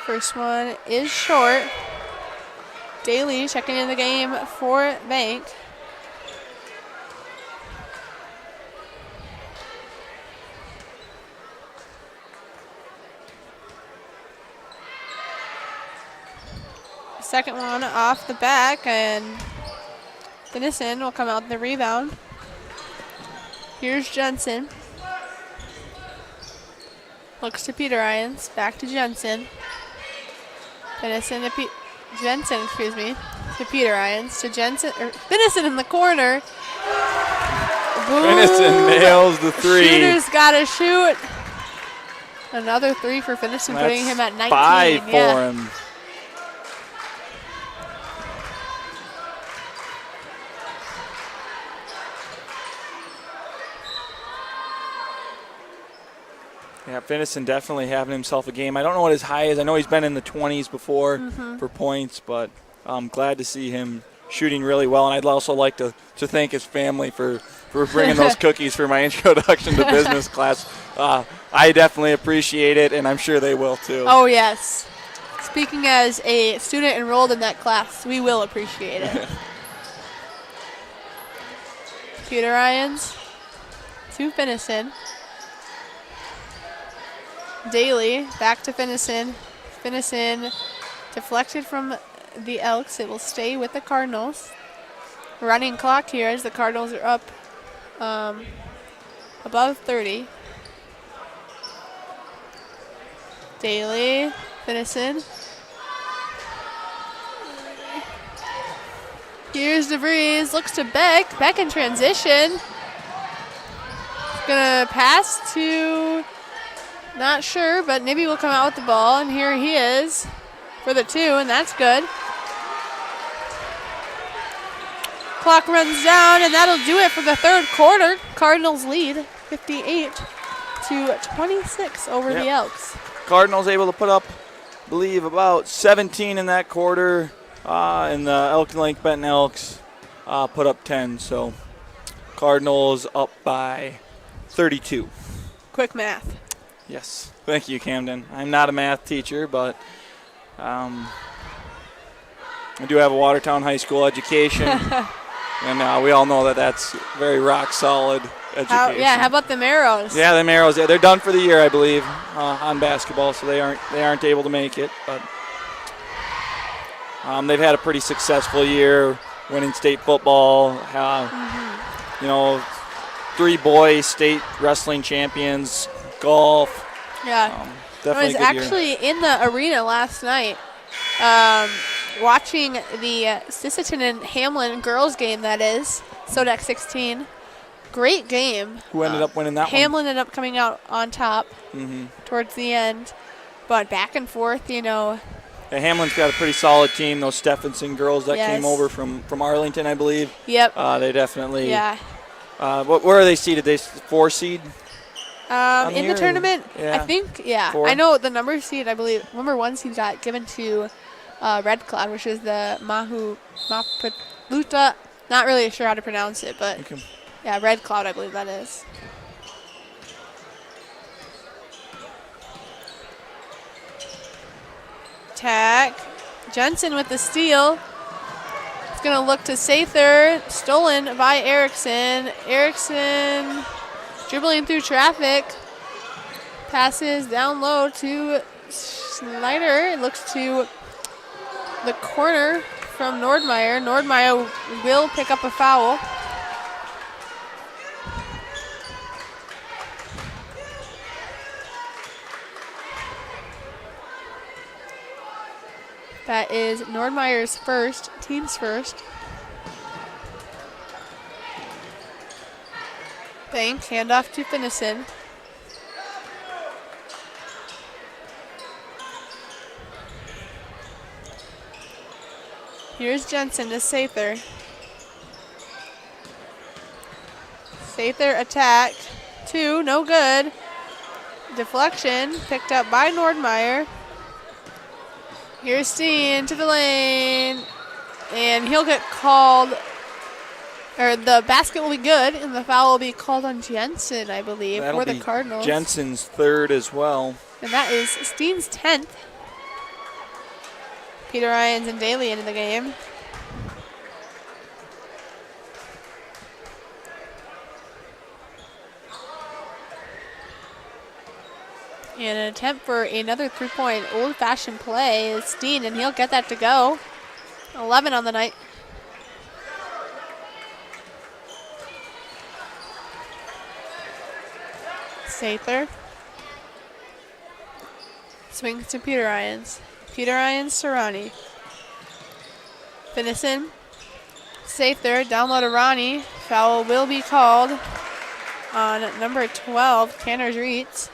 First one is short. Daly checking in the game for Bank. second one off the back, and Denison will come out with the rebound. Here's Jensen. Looks to Peter Irons, back to Jensen. Denison to Jensen, to Peter Irons, to Jensen, or Denison in the corner. Boom. Denison nails the three. Shooter's got to shoot. Another three for Denison, putting him at 19. 5 for him. Yeah, Finnison definitely having himself a game. I don't know what his high is. I know he's been in the 20s before for points, but I'm glad to see him shooting really well. And I'd also like to thank his family for bringing those cookies for my introduction to business class. I definitely appreciate it, and I'm sure they will too. Oh, yes. Speaking as a student enrolled in that class, we will appreciate it. Peter Irons to Finnison. Daly back to Finnison. Finnison deflected from the Elks. It will stay with the Cardinals. Running clock here as the Cardinals are up above 30. Daly, Finnison. Here's DeVries, looks to Beck. Beck in transition. Gonna pass to, not sure, but maybe we'll come out with the ball. And here he is for the 2, and that's good. Clock runs down, and that'll do it for the third quarter. Cardinals lead 58-26 over the Elks. Cardinals able to put up, I believe, about 17 in that quarter, and the Elkton Lake Benton Elks put up 10. So Cardinals up by 32. Quick math. Yes. Thank you, Camden. I'm not a math teacher, but I do have a Watertown High School education, and we all know that that's very rock solid education. How about the Marrows? Yeah, the Marrows. Yeah, they're done for the year, I believe, on basketball, so they aren't able to make it. But they've had a pretty successful year, winning state football. 3 boys state wrestling champions, golf. Yeah, definitely I was actually in the arena last night, watching the Sisseton and Hamlin girls game. That is SODEC 16. Great game. Who ended up winning that one? Hamlin ended up coming out on top towards the end, but back and forth, Yeah, Hamlin's got a pretty solid team. Those Stephenson girls that came over from Arlington, I believe. Yep. They definitely. Yeah. Where are they seeded? They 4 seed? In the tournament, yeah. I think, 4. I know the number seed, I believe, number 1 seed got given to Red Cloud, which is the Mapuluta. Not really sure how to pronounce it, but yeah, Red Cloud, I believe that is. Attack. Jensen with the steal. It's going to look to Sather. Stolen by Erickson. Erickson dribbling through traffic. Passes down low to Snyder. It looks to the corner from Nordmeyer. Nordmeyer will pick up a foul. That is Nordmeyer's first, team's first. Bank, handoff to Finnison. Here's Jensen to Sather. Sather attack. 2, no good. Deflection picked up by Nordmeyer. Here's Steen to the lane. And he'll get called, or the basket will be good, and the foul will be called on Jensen, I believe, for the Cardinals. Jensen's 3rd as well. And that is Steen's 10th. Peter Irons and Daly into the game. And an attempt for another 3-point old-fashioned play is Steen, and he'll get that to go. 11 on the night. Sather. Swings to Peter Irons. Peter Irons to Ronnie. Finnison. Sather. Down low to Ronnie. Foul will be called on number 12, Tanner Dreets.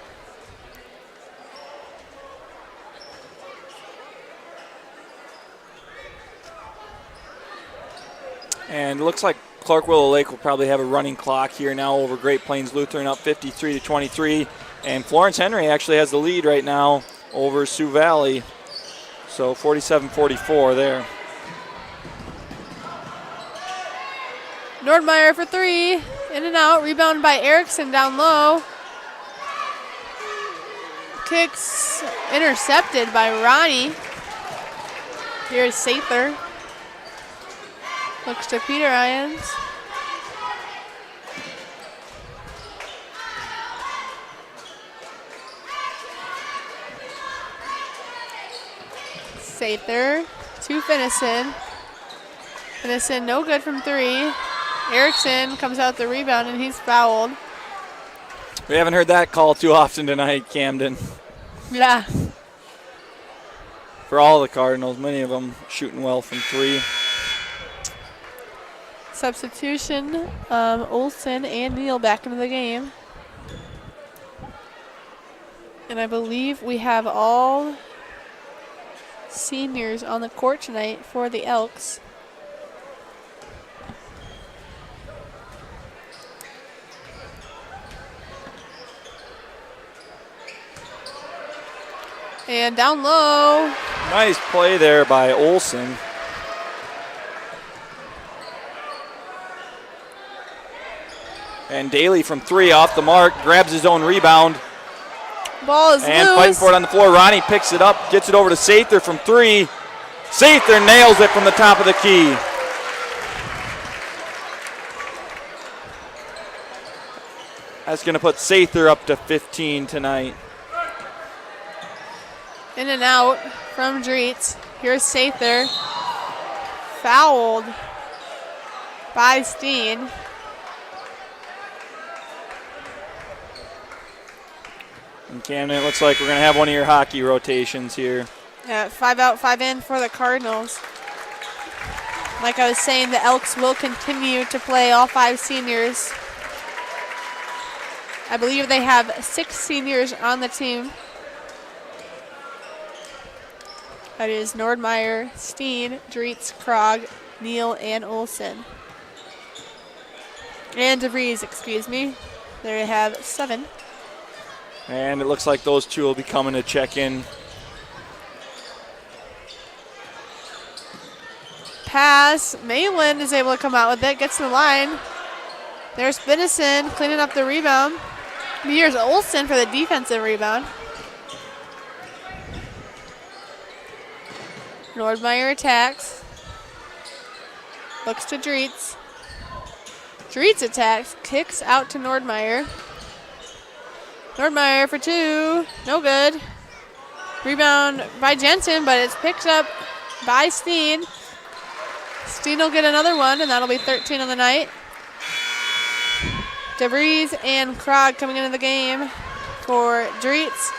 And it looks like Clark Willow Lake will probably have a running clock here now over Great Plains Lutheran, up 53-23. And Florence Henry actually has the lead right now over Sioux Valley. So 47-44 there. Nordmeyer for three. In and out. Rebound by Erickson down low. Kicks intercepted by Ronnie. Here's Sather. Looks to Peter Irons. Sather to Finnison. Finnison no good from three. Erickson comes out the rebound and he's fouled. We haven't heard that call too often tonight, Camden. Yeah. For all the Cardinals, many of them shooting well from three. Substitution, Olsen and Neal back into the game. And I believe we have all seniors on the court tonight for the Elks. And down low. Nice play there by Olsen. And Daly from three off the mark, grabs his own rebound. Ball is and loose. Fighting for it on the floor. Ronnie picks it up, gets it over to Sather from three. Sather nails it from the top of the key. That's going to put Sather up to 15 tonight. In and out from Dreets. Here's Sather. Fouled by Steen. And Camden, it looks like we're going to have one of your hockey rotations here. Yeah, 5 out, 5 in for the Cardinals. Like I was saying, the Elks will continue to play all 5 seniors. I believe they have 6 seniors on the team. That is Nordmeyer, Steen, Dreets, Krog, Neal, and Olsen. And DeVries, excuse me. There you have 7. And it looks like those two will be coming to check in. Pass. Mayland is able to come out with it. Gets to the line. There's Finnison cleaning up the rebound. Here's Olsen for the defensive rebound. Nordmeyer attacks. Looks to Dreets. Dreets attacks. Kicks out to Nordmeyer. Nordmeyer for 2. No good. Rebound by Jensen, but it's picked up by Steen. Steen will get another one, and that'll be 13 on the night. DeVries and Krog coming into the game for Dreets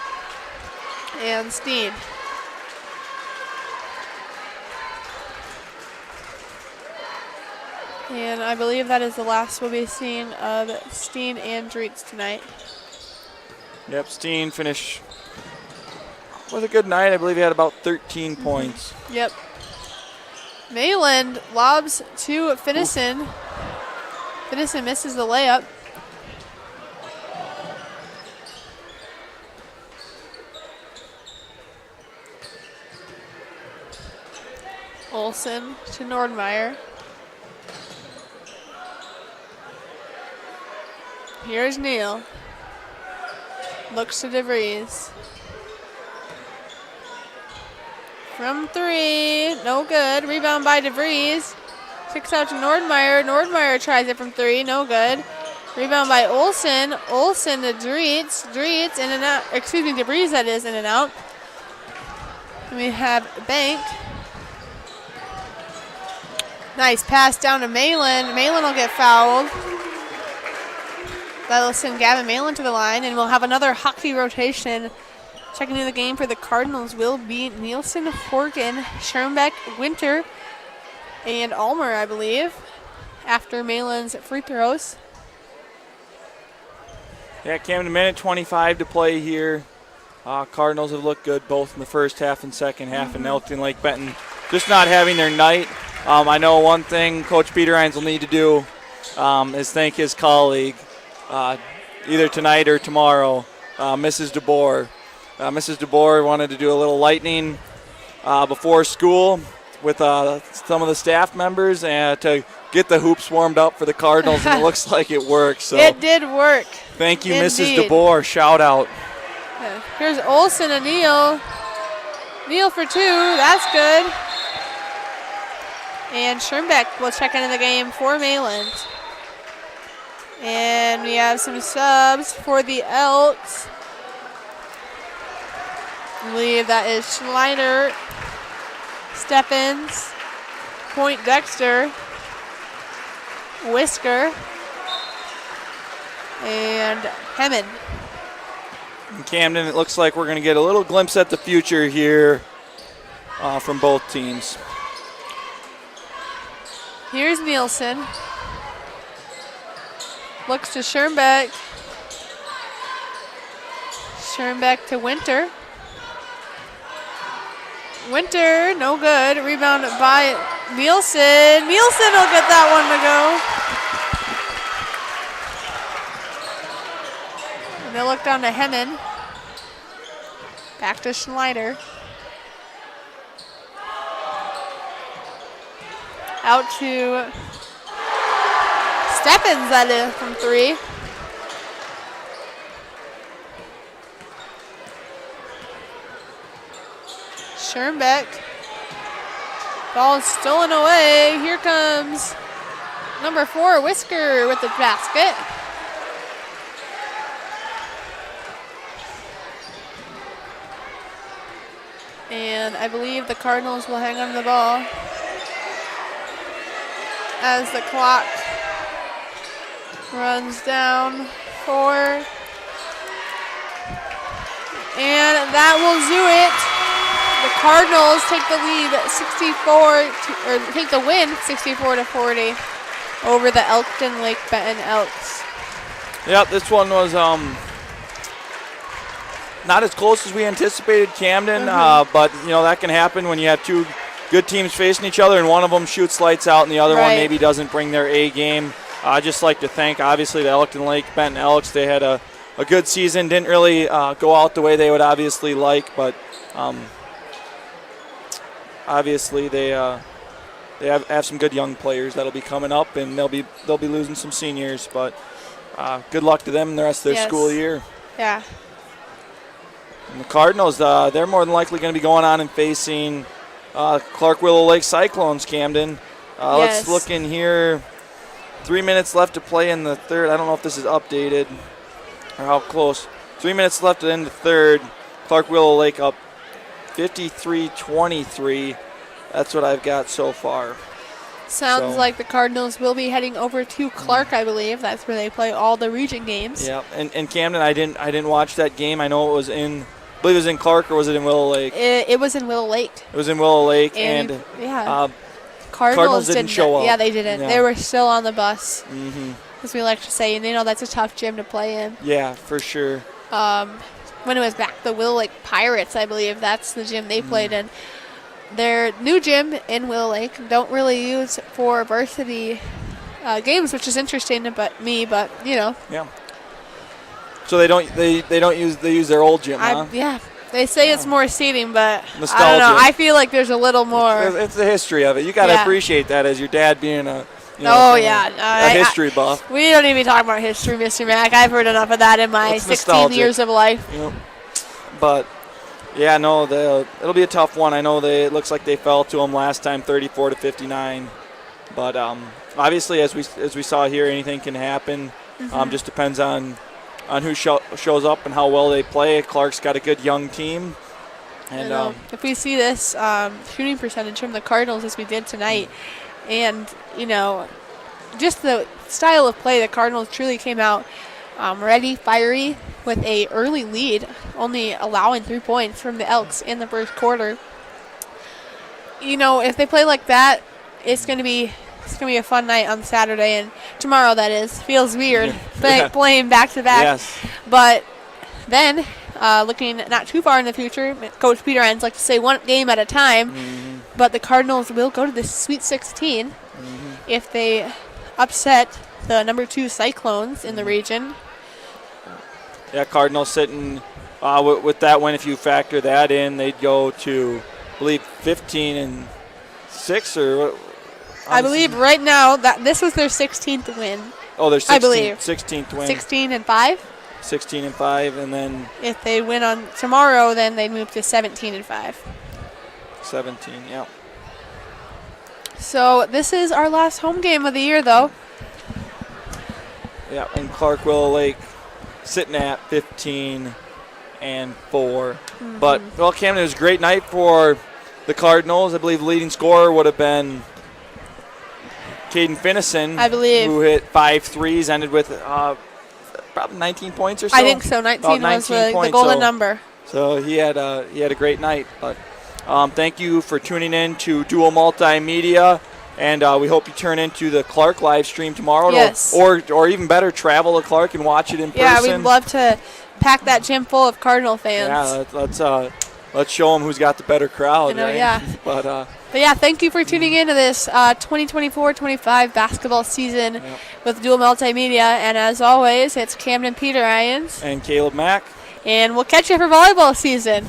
and Steen. And I believe that is the last we'll be seeing of Steen and Dreets tonight. Yep, Steen finished with a good night. I believe he had about 13 points. Yep. Mayland lobs to Finnison. Finnison misses the layup. Olsen to Nordmeyer. Here's Neal. Looks to DeVries. From 3, no good. Rebound by DeVries. Kicks out to Nordmeyer. Nordmeyer tries it from 3, no good. Rebound by Olsen. Olsen to Dreets. Dreets in and out. Excuse me, DeVries that is in and out. And we have Bank. Nice pass down to Malin. Malin will get fouled. That'll send Gavin Malin to the line, and we'll have another hockey rotation. Checking into the game for the Cardinals will be Nielsen, Horgan, Schoenbeck, Winter, and Almer, I believe, after Malin's free throws. Yeah, Camden, minute 25 to play here. Cardinals have looked good both in the first half and second half, and Elkton Lake Benton just not having their night. I know one thing Coach Peter Hines will need to do is thank his colleague either tonight or tomorrow, Mrs. DeBoer. Mrs. DeBoer wanted to do a little lightning before school with some of the staff members and to get the hoops warmed up for the Cardinals, and it looks like it worked. So it did work. Thank you, Indeed. Mrs. DeBoer. Shout out. Here's Olsen and Neal. Neal for 2. That's good. And Schoenbeck will check into the game for Malin. And we have some subs for the Elks. I believe that is Schleiner, Steffens, Point Dexter, Whisker, and Hemmon. In Camden, it looks like we're going to get a little glimpse at the future here from both teams. Here's Nielsen. Looks to Schoenbeck. Schoenbeck to Winter. Winter, no good. Rebound by Nielsen. Nielsen will get that one to go. And they look down to Hemmon. Back to Schneider. Out to Steffens, that is, from 3. Schoenbeck. Ball is stolen away. Here comes number 4, Whisker, with the basket. And I believe the Cardinals will hang on to the ball as the clock runs down 4. And that will do it. The Cardinals take the lead 64-40 over the Elkton Lake Benton Elks. Yep, this one was not as close as we anticipated, Camden, but you know that can happen when you have two good teams facing each other and one of them shoots lights out and the other one maybe doesn't bring their A game. I'd just like to thank, obviously, the Elkton Lake Benton Elks. They had a good season, didn't really go out the way they would obviously like, but obviously they have some good young players that'll be coming up, and they'll be losing some seniors, but good luck to them in the rest of their school year. Yeah. And the Cardinals, they're more than likely going to be going on and facing Clark Willow Lake Cyclones, Camden. Let's look in here. 3 minutes left to play in the third. I don't know if this is updated or how close. 3 minutes left in the third. Clark Willow Lake up 53-23. That's what I've got so far. Sounds like the Cardinals will be heading over to Clark, I believe. That's where they play all the region games. Yeah, and Camden, I didn't watch that game. I know it was I believe it was in Clark, or was it in Willow Lake? It was in Willow Lake. It was in Willow Lake, and Cardinals didn't show up. Yeah, they didn't. Yeah. They were still on the bus, Mm-hmm. as we like to say, and they know that's a tough gym to play in. Yeah, for sure. When it was back, the Willow Lake Pirates, I believe, that's the gym they played in. Their new gym in Willow Lake don't really use for varsity games, which is interesting but you know. Yeah. So they use their old gym, huh? Yeah. They say it's more seating, but nostalgia. I don't know. I feel like there's a little more. It's the history of it. You got to appreciate that as your dad being a history buff. We don't even talk about history, Mr. Mack. I've heard enough of that in my 16 years of life. Yep. But yeah, no, it'll be a tough one. I know it looks like they fell to them last time, 34-59. But obviously, as we saw here, anything can happen. Just depends on who shows up and how well they play. Clark's got a good young team. And if we see this shooting percentage from the Cardinals as we did tonight, And, just the style of play, the Cardinals truly came out ready, fiery, with a early lead, only allowing 3 points from the Elks in the first quarter. If they play like that, it's gonna be a fun night on Saturday and tomorrow. That is, feels weird playing back to back. Yes. But then, looking not too far in the future, Coach Peter Hines like to say one game at a time. Mm-hmm. But the Cardinals will go to the Sweet 16 if they upset the number 2 Cyclones in the region. Yeah, Cardinals sitting with that win. If you factor that in, they'd go to, I believe, 15-6 or what? I believe right now that this was their 16th win. Oh, their 16th, I believe 16th win. 16-5. 16-5, and then If they win on tomorrow, then they move to 17-5. 17. Yeah. So this is our last home game of the year, though. Yeah, and Clark Willow Lake sitting at 15-4. But, well, Camden, it was a great night for the Cardinals. I believe the leading scorer would have been Caden Finnison. I believe. Who hit 5 threes, ended with probably 19 points or so. I think so. 19 was the golden number. So he had a great night. But thank you for tuning in to Deuel Multimedia. And we hope you turn into the Clark live stream tomorrow. Yes. Or even better, travel to Clark and watch it in person. Yeah, we'd love to pack that gym full of Cardinal fans. Yeah, let's show them who's got the better crowd. Right? Yeah. But yeah, thank you for tuning in to this 2024-25 basketball season with Deuel Multimedia. And as always, it's Camden Peter Ryans. And Caleb Mack. And we'll catch you for volleyball season.